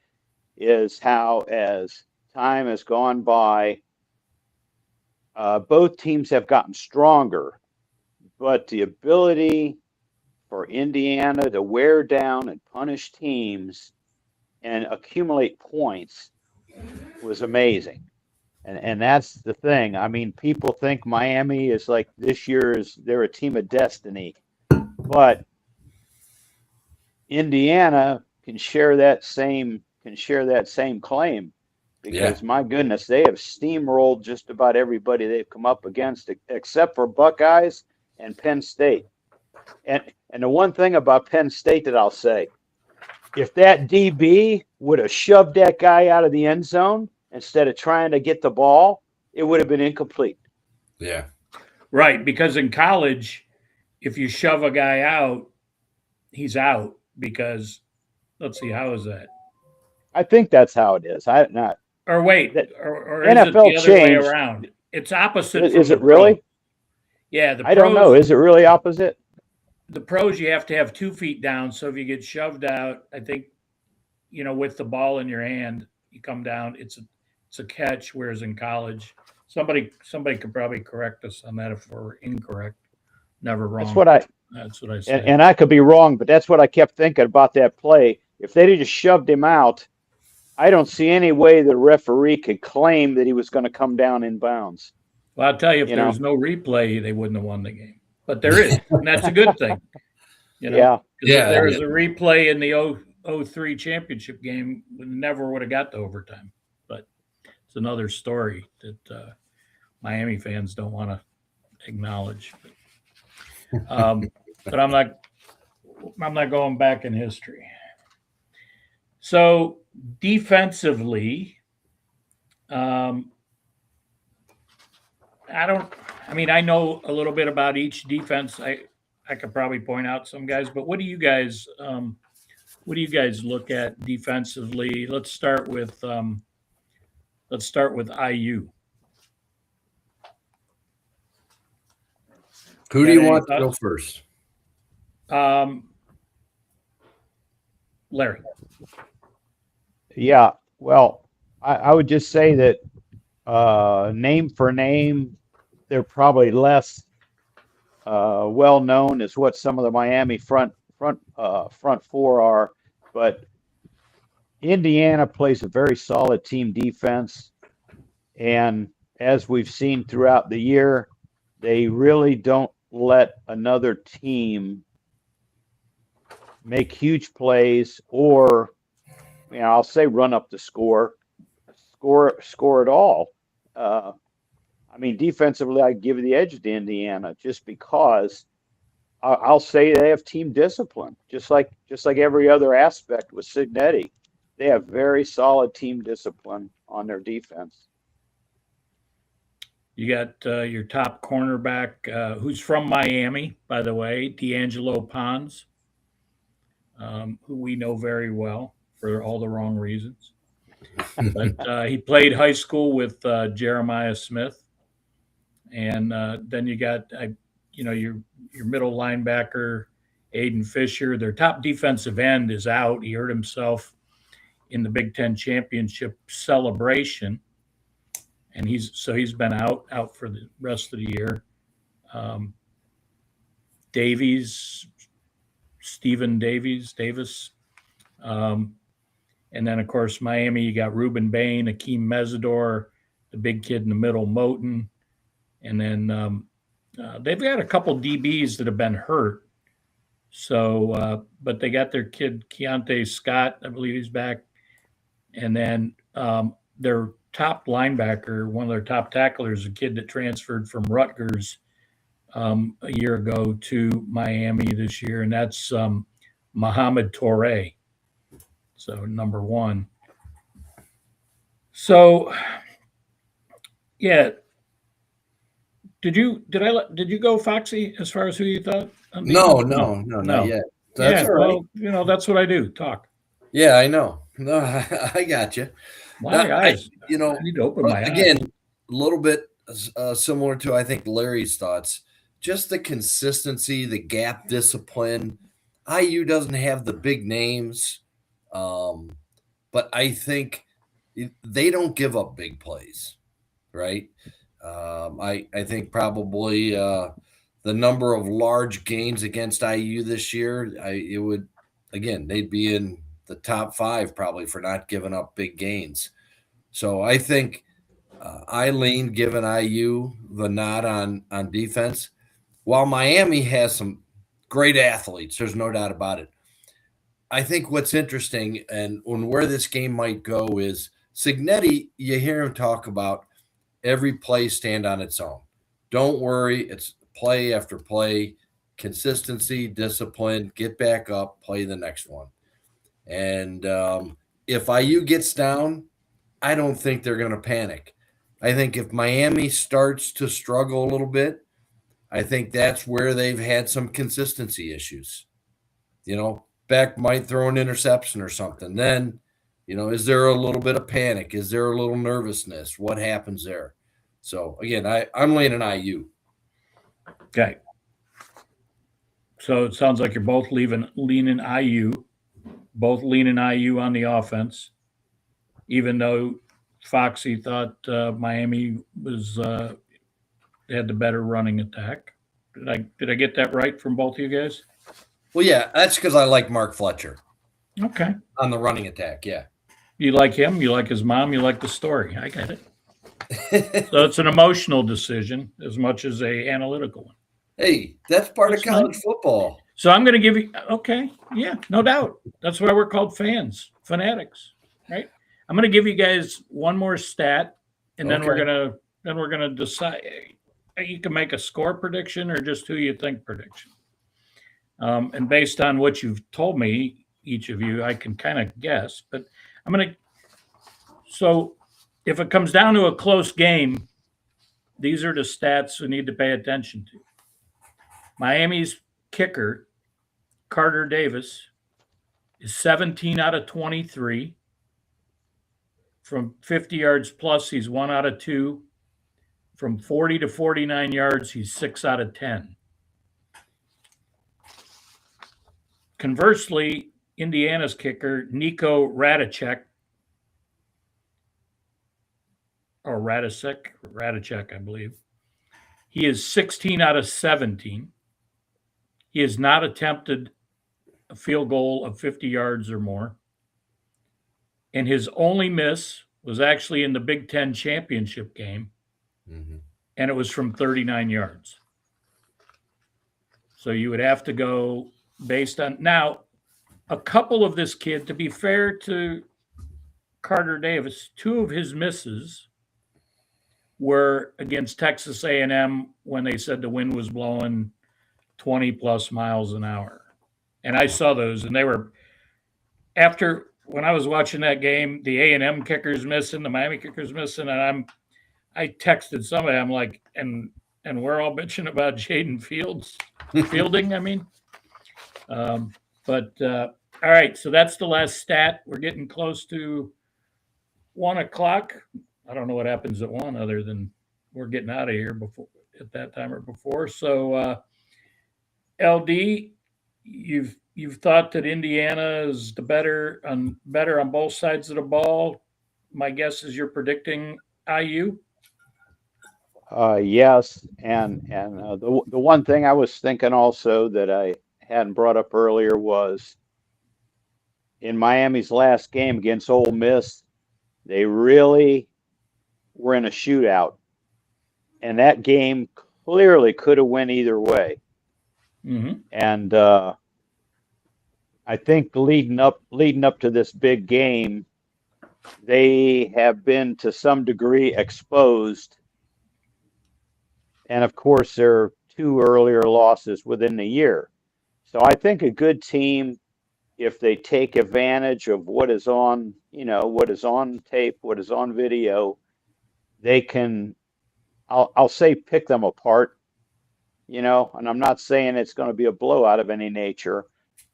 is how, as time has gone by, both teams have gotten stronger, but the ability for Indiana to wear down and punish teams and accumulate points was amazing. And that's the thing. I mean, people think Miami is like this year's, they're a team of destiny, but Indiana can share that same claim, because my goodness, they have steamrolled just about everybody they've come up against, except for Buckeyes and Penn State. And the one thing about Penn State that I'll say, if that DB would have shoved that guy out of the end zone instead of trying to get the ball, it would have been incomplete. Yeah. Right, because in college, if you shove a guy out, he's out because, let's see, how is that? I think that's how it is. I not. Or wait, That, or is NFL it the other way changed. around? It's opposite. Is from it really? Pro. Yeah, I don't know. Is it really opposite? The pros, you have to have 2 feet down. So if you get shoved out, I think, with the ball in your hand, you come down. It's a catch. Whereas in college, somebody could probably correct us on that if we're incorrect. Never wrong. That's what I said. And I could be wrong, but that's what I kept thinking about that play. If they'd just shoved him out, I don't see any way the referee could claim that he was going to come down in bounds. Well, I'll tell you, if there was no replay, they wouldn't have won the game. But there is, and that's a good thing. Yeah. If there was a replay in the 03 championship game, we never would have got to overtime. But it's another story that Miami fans don't want to acknowledge. But I'm not going back in history. So defensively, I know a little bit about each defense. I could probably point out some guys, but what do you guys look at defensively? Let's start with IU. Who do you want to go first? Larry. Yeah. Well, I would just say that name for name, they're probably less well known as what some of the Miami front four are, but Indiana plays a very solid team defense, and as we've seen throughout the year, they really don't let another team make huge plays or, I'll say run up the score at all. Defensively, I give the edge to Indiana just because I'll say they have team discipline, just like every other aspect with Signetti. They have very solid team discipline on their defense. You got your top cornerback, who's from Miami, by the way, D'Angelo Pons, who we know very well for all the wrong reasons. But he played high school with Jeremiah Smith. And then you got, your middle linebacker, Aiden Fisher. Their top defensive end is out. He hurt himself in the Big Ten championship celebration. And he's been out for the rest of the year. Stephen Davis. And then, of course, Miami, you got Reuben Bain, Akeem Mesidor, the big kid in the middle, Moten. And then they've got a couple DBs that have been hurt. So, but they got their kid Keontae Scott, I believe he's back, and then their top linebacker, one of their top tacklers, a kid that transferred from Rutgers a year ago to Miami this year, and that's Muhammad Toure. So number one. So yeah, did you go Foxy as far as who you thought on No, defense? not yet. That's Yeah, all right. well, that's what I do. Talk. Yeah, I know. No, I got you. My eyes. You I know, need to open my again, eyes. a little bit similar to I think Larry's thoughts. Just the consistency, the gap discipline. IU doesn't have the big names, but I think they don't give up big plays, right? I think probably the number of large gains against IU this year, it would again they'd be in the top 5 probably for not giving up big gains. So I think I lean giving IU the nod on defense. While Miami has some great athletes, there's no doubt about it. I think what's interesting and where this game might go is Signetti. You hear him talk about every play stand on its own. Don't worry, it's play after play, consistency, discipline, get back up, play the next one. And if IU gets down, I don't think they're going to panic. I think if Miami starts to struggle a little bit, I think that's where they've had some consistency issues. Beck might throw an interception or something. Then, is there a little bit of panic? Is there a little nervousness? What happens there? So, again, I'm leaning IU. Okay. So it sounds like you're both leaning IU, both leaning IU on the offense, even though Foxy thought Miami was had the better running attack. Did I get that right from both of you guys? Well, yeah, that's because I like Mark Fletcher. Okay. On the running attack, yeah. You like him, you like his mom, you like the story. I get it. So it's an emotional decision as much as a analytical one. Hey, that's part of college football. So I'm going to give you okay, yeah, no doubt. That's why we're called fans, fanatics, right? I'm going to give you guys one more stat, and then we're gonna decide. You can make a score prediction or just who you think prediction. And based on what you've told me, each of you, I can kind of guess. But I'm going to. So if it comes down to a close game, these are the stats we need to pay attention to. Miami's kicker, Carter Davis, is 17 out of 23. From 50 yards plus, he's 1 out of 2. From 40 to 49 yards, he's 6 out of 10. Conversely, Indiana's kicker, Nico Radicek, or Radicek, I believe. He is 16 out of 17. He has not attempted a field goal of 50 yards or more. And his only miss was actually in the Big Ten championship game, and it was from 39 yards. So you would have to go based on now a couple of this kid. To be fair to Carter Davis, 2 of his misses were against Texas A&M when they said the wind was blowing 20 plus miles an hour, and I saw those, and they were after. When I was watching that game, the A&M kicker's missing, the Miami kicker's missing, and I texted somebody. I'm like, and we're all bitching about Jaden Fielding. I mean, all right. So that's the last stat. We're getting close to 1 o'clock. I don't know what happens at 1 other than we're getting out of here before at that time or before. So, LD, you've thought that Indiana is the better on both sides of the ball. My guess is you're predicting IU. Yes, and the one thing I was thinking also that I hadn't brought up earlier was in Miami's last game against Ole Miss, they really were in a shootout, and that game clearly could have went either way. Mm-hmm. And I think leading up to this big game, they have been to some degree exposed. And of course, there are two earlier losses within the year. So I think a good team, if they take advantage of what is on, what is on tape, what is on video, they can, I'll say pick them apart, and I'm not saying it's going to be a blowout of any nature,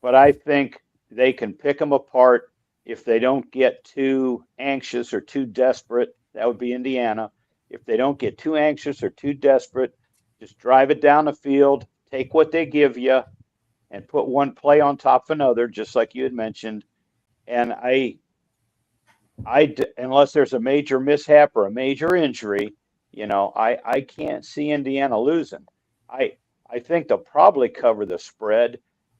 but I think they can pick them apart if they don't get too anxious or too desperate. That would be Indiana. If they don't get too anxious or too desperate, just drive it down the field, take what they give you, and put one play on top of another, just like you had mentioned. And unless there's a major mishap or a major injury, I can't see Indiana losing. I I think they'll probably cover the spread,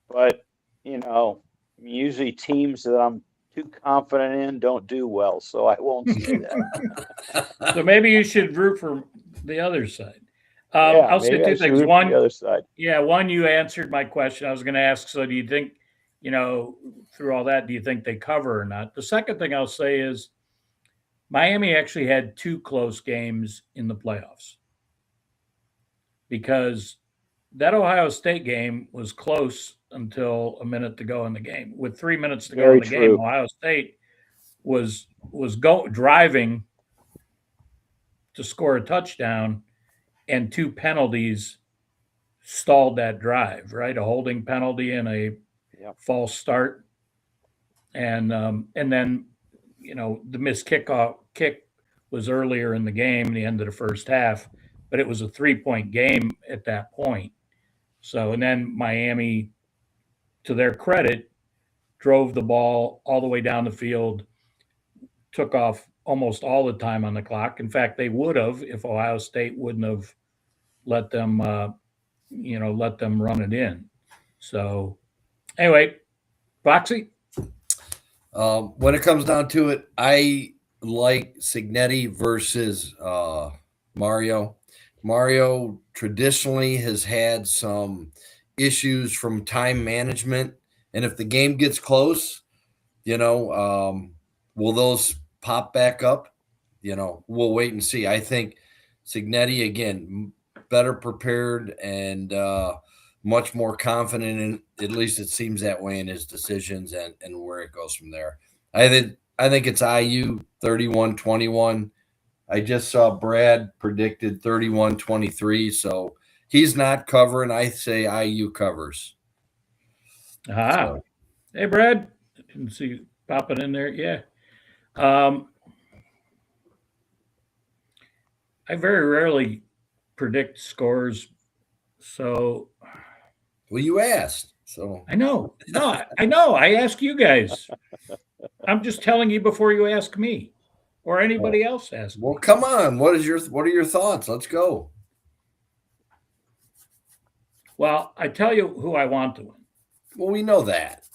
but usually teams that I'm too confident in don't do well, so I won't say that. So maybe you should root for the other side. Yeah, I'll say maybe I two should things. root for the One, other side. yeah, one, you answered my question. I was going to ask, so do you think, through all that, do you think they cover or not? The second thing I'll say is Miami actually had two close games in the playoffs because that Ohio State game was close until a minute to go in the game. With 3 minutes to go in Very the game, true. Ohio State was driving to score a touchdown, and two penalties stalled that drive. Right, a holding penalty and a Yep. false start, and then the missed kick was earlier in the game, the end of the first half, but it was a 3-point game at that point. So, and then Miami, to their credit, drove the ball all the way down the field, took off almost all the time on the clock. In fact, they would have if Ohio State wouldn't have let them, let them run it in. So, anyway, Foxy. When it comes down to it, I like Signetti versus Mario. Mario traditionally has had some issues from time management, and if the game gets close, will those pop back up? We'll wait and see. I think Signetti, again, better prepared and much more confident in, at least it seems that way, in his decisions and where it goes from there. I think it's IU 31-21. I just saw Brad predicted 31-23, so he's not covering. I say IU covers. Ah, So, hey, Brad. I didn't see you popping in there. Yeah. I very rarely predict scores, so well, you asked, so I know. No, I know. I ask you guys. I'm just telling you before you ask me or anybody else asks me. well, come on. What are your thoughts? Let's go. Well, I tell you who I want to win. Well, we know that.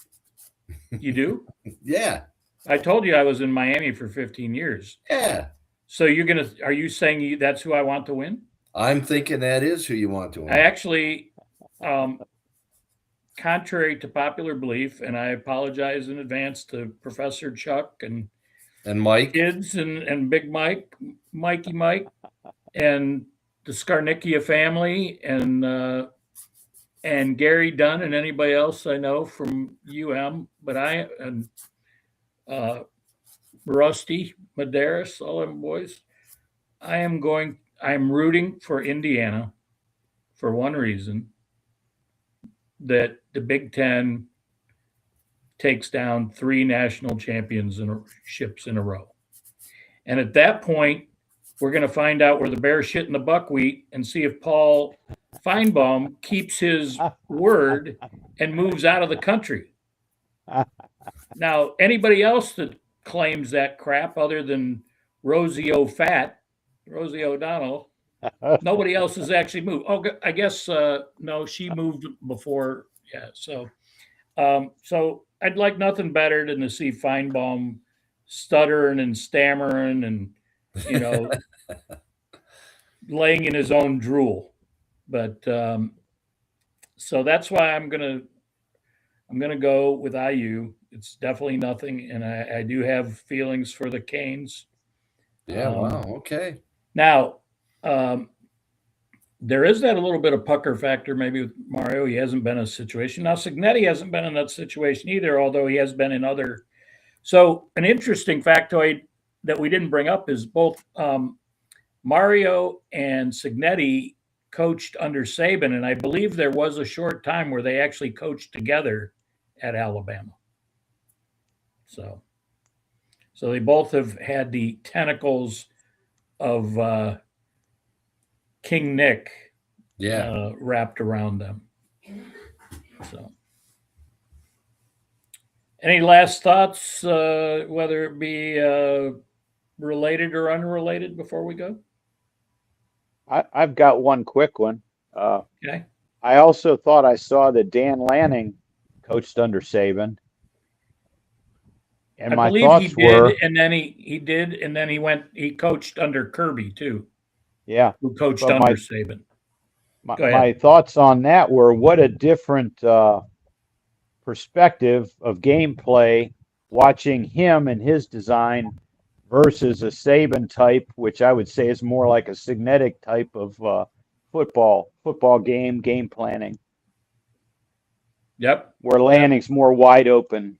You do? Yeah. I told you I was in Miami for 15 years. Yeah. So are you saying that's who I want to win? I'm thinking that is who you want to win. I actually, contrary to popular belief, and I apologize in advance to Professor Chuck and Mike, kids and Big Mike, Mikey Mike, and the Skarnickia family, and Gary Dunn and anybody else I know from UM, but Rusty Medeiros, all them boys. I'm rooting for Indiana for one reason, that the Big Ten takes down 3 national championships in a row. And at that point, we're going to find out where the bear shit in the buckwheat and see if Paul Feinbaum keeps his word and moves out of the country. Now, anybody else that claims that crap other than Rosie O'Donnell, nobody else has actually moved. Oh, I guess no, she moved before. Yeah, so I'd like nothing better than to see Feinbaum stuttering and stammering and laying in his own drool. But so that's why I'm going to I'm going to go with IU. It's definitely nothing, and I do have feelings for the Canes. Yeah. Wow. Okay. Now, there is that a little bit of pucker factor maybe with Mario. He hasn't been in a situation. Now, Signetti hasn't been in that situation either, although he has been in other. So, an interesting factoid that we didn't bring up is both Mario and Signetti coached under Saban, and I believe there was a short time where they actually coached together at Alabama. So they both have had the tentacles of King Nick wrapped around them. So, any last thoughts, whether it be related or unrelated, before we go? I've got one quick one. Okay. I also thought I saw that Dan Lanning coached under Saban. And I my believe he thoughts did, were, and then he coached under Kirby too, yeah, who coached but under Saban. Go ahead. my thoughts on that were what a different perspective of gameplay watching him and his design versus a Saban type, which I would say is more like a Signetic type of football game planning, Yep. where Lanning's more wide open.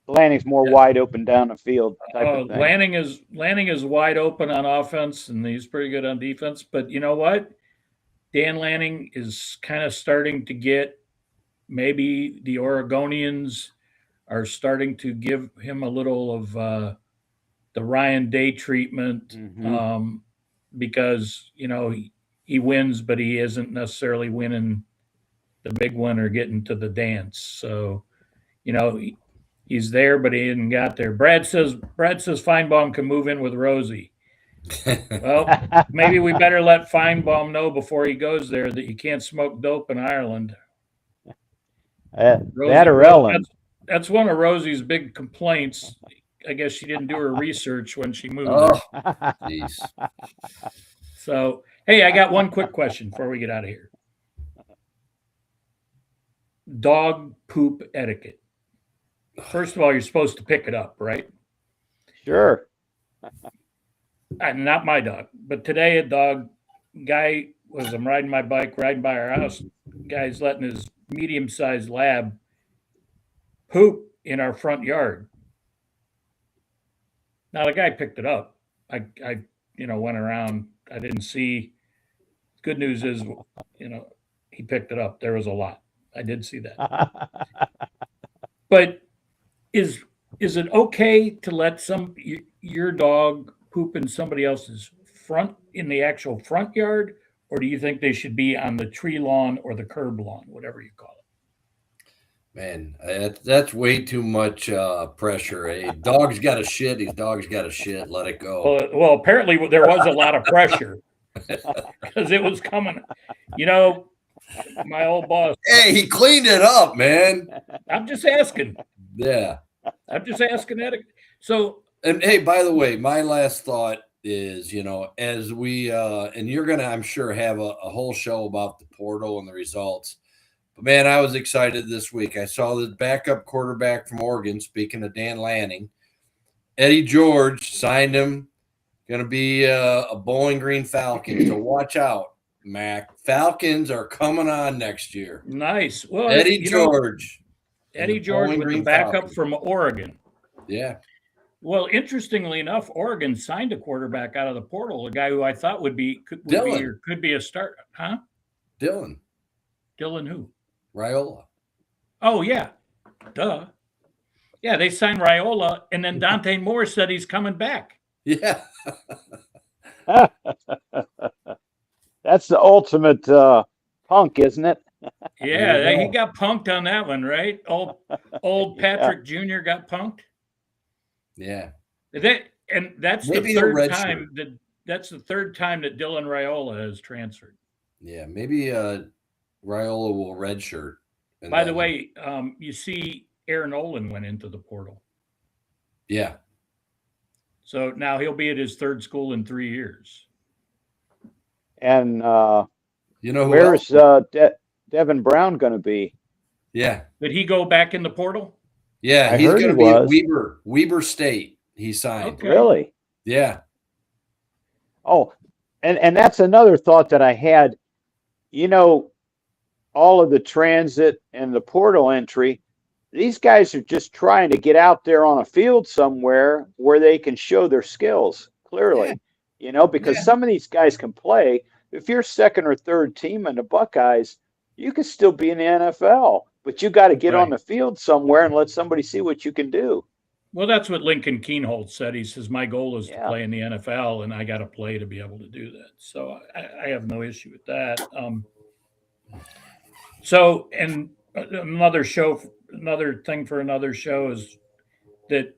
Lanning's more wide open down the field type of thing. Lanning is wide open on offense, and he's pretty good on defense. But you know what? Dan Lanning is kind of starting to get, maybe the Oregonians are starting to give him a little of the Ryan Day treatment, because he wins, but he isn't necessarily winning the big one or getting to the dance. So he's there, but he didn't got there. Brad says Feinbaum can move in with Rosie. Well, maybe we better let Feinbaum know before he goes there that you can't smoke dope in Ireland. That or Ellen. That's one of Rosie's big complaints. I guess she didn't do her research when she moved there. Jeez. So, hey, I got one quick question before we get out of here. Dog poop etiquette. First of all, you're supposed to pick it up, right? Sure. Not my dog, but today I'm riding my bike, riding by our house. Guy's letting his medium-sized lab poop in our front yard. Now the guy picked it up. I went around. I didn't see. Good news is, he picked it up. There was a lot. I did see that. But is it okay to let your dog poop in somebody else's in the actual front yard, or do you think they should be on the tree lawn or the curb lawn, whatever you call it? Man, that's way too much pressure. A dog's got to shit. His dog's got to shit. Let it go. Well, apparently there was a lot of pressure because it was coming. My old boss. Hey, he cleaned it up, man. I'm just asking. Yeah. I'm just asking that. So, and hey, by the way, my last thought is, as we and you're gonna, I'm sure, have a whole show about the portal and the results. But man, I was excited this week. I saw the backup quarterback from Oregon. Speaking of Dan Lanning, Eddie George signed him. Going to be a Bowling Green Falcon. So watch out, Mac. Falcons are coming on next year. Nice. Well, Eddie George with the backup Falcons from Oregon. Yeah. Well, interestingly enough, Oregon signed a quarterback out of the portal, a guy who I thought could be a start, huh? Dylan who? Raiola. Oh yeah, duh. Yeah, they signed Raiola, and then Dante Moore said he's coming back. Yeah. That's the ultimate punk, isn't it? Yeah, he got punked on that one, right? Old Patrick Jr. got punked. Yeah. That's maybe the third time that Dylan Raiola has transferred. Yeah, maybe Raiola will redshirt. By the way, you see Aaron Olin went into the portal. Yeah. So now he'll be at his third school in 3 years. And who where's Devin Brown going to be? Yeah. Did he go back in the portal? Yeah. I He's heard going to he be at was. Weber State. He signed. Okay. Really? Yeah. Oh, and that's another thought that I had. You know, all of the transit and the portal entry, these guys are just trying to get out there on a field somewhere where they can show their skills Yeah. clearly. You know, because Yeah. some of these guys can play. If you're second or third team in the Buckeyes, you could still be in the NFL, but you got to get on Right. the field somewhere and let somebody see what you can do. Well, that's what Lincoln Keenholz said. He says, my goal is to Yeah. play in the NFL, and I got to play to be able to do that. So I have no issue with that. So, and another thing for another show is that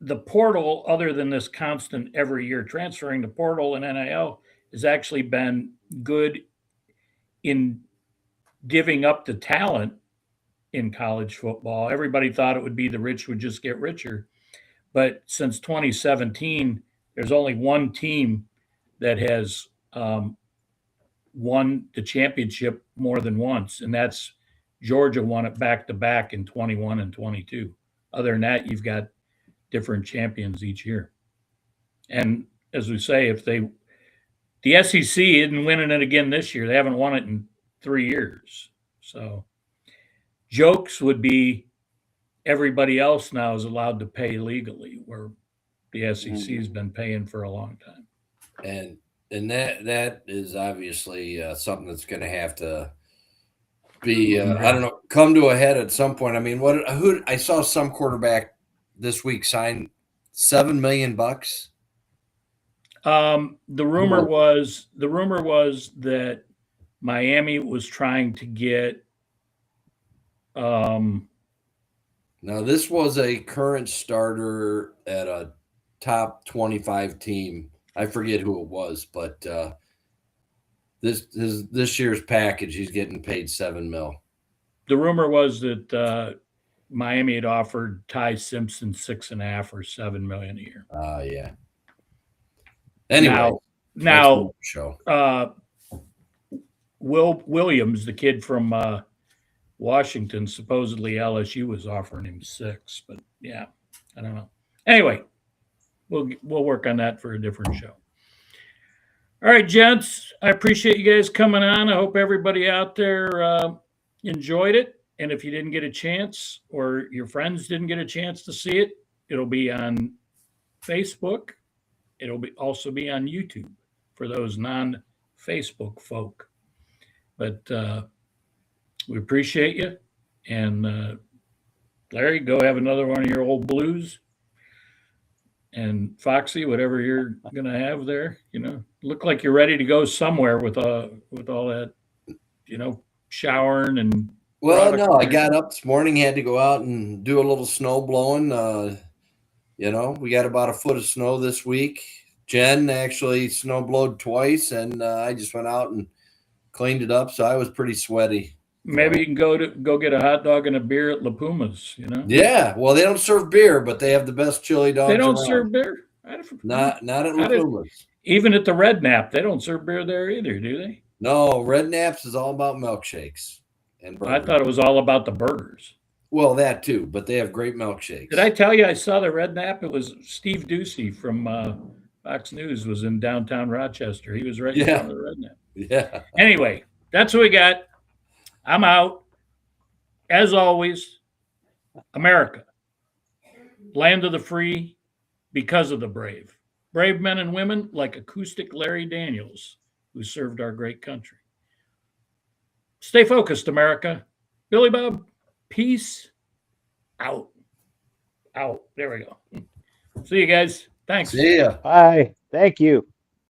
the portal, other than this constant every year transferring, the portal and NIL has actually been good in giving up the talent in college football. Everybody thought it would be the rich would just get richer. But since 2017, there's only one team that has won the championship more than once, and that's Georgia won it back to back in 21 and 22. Other than that, you've got different champions each year. And as we say, the SEC isn't winning it again this year. They haven't won it in 3 years. So jokes would be everybody else now is allowed to pay legally, where the SEC has been paying for a long time. And that is obviously something that's going to have to be I don't know, come to a head at some point. I mean, who I saw some quarterback this week sign $7 million. The rumor was that Miami was trying to get. Now this was a current starter at a top 25 team. I forget who it was, but this year's package, he's getting paid $7 million. The rumor was that Miami had offered Ty Simpson 6.5 or $7 million a year. Yeah. Anyway, now show. Will Williams, the kid from Washington, supposedly LSU was offering him 6, but yeah, I don't know. Anyway, we'll work on that for a different show. All right, gents, I appreciate you guys coming on. I hope everybody out there enjoyed it. And if you didn't get a chance or your friends didn't get a chance to see it, it'll be on Facebook. It'll also be on YouTube for those non-Facebook folk. But we appreciate you. And Larry, go have another one of your old blues. And Foxy, whatever you're going to have there, look like you're ready to go somewhere with all that, showering and. Well, no, I got up this morning, had to go out and do a little snow blowing. We got about a foot of snow this week. Jen actually snow blowed twice, and I just went out and cleaned it up. So I was pretty sweaty. Maybe you can go get a hot dog and a beer at La Puma's, Yeah, well, they don't serve beer, but they have the best chili dogs. They don't around. serve beer. Not at La Puma's. Even at the Red Nap, they don't serve beer there either, do they? No, Red Naps is all about milkshakes. And I thought it was all about the burgers. Well, that too, but they have great milkshakes. Did I tell you I saw the Red Nap? It was Steve Ducey from Fox News was in downtown Rochester. He was right in front of the Red Nap. Yeah. Anyway, that's what we got. I'm out. As always, America, land of the free because of the brave. Brave men and women like acoustic Larry Daniels, who served our great country. Stay focused, America. Billy Bob, peace out. Out. There we go. See you guys. Thanks. See ya. Bye. Thank you.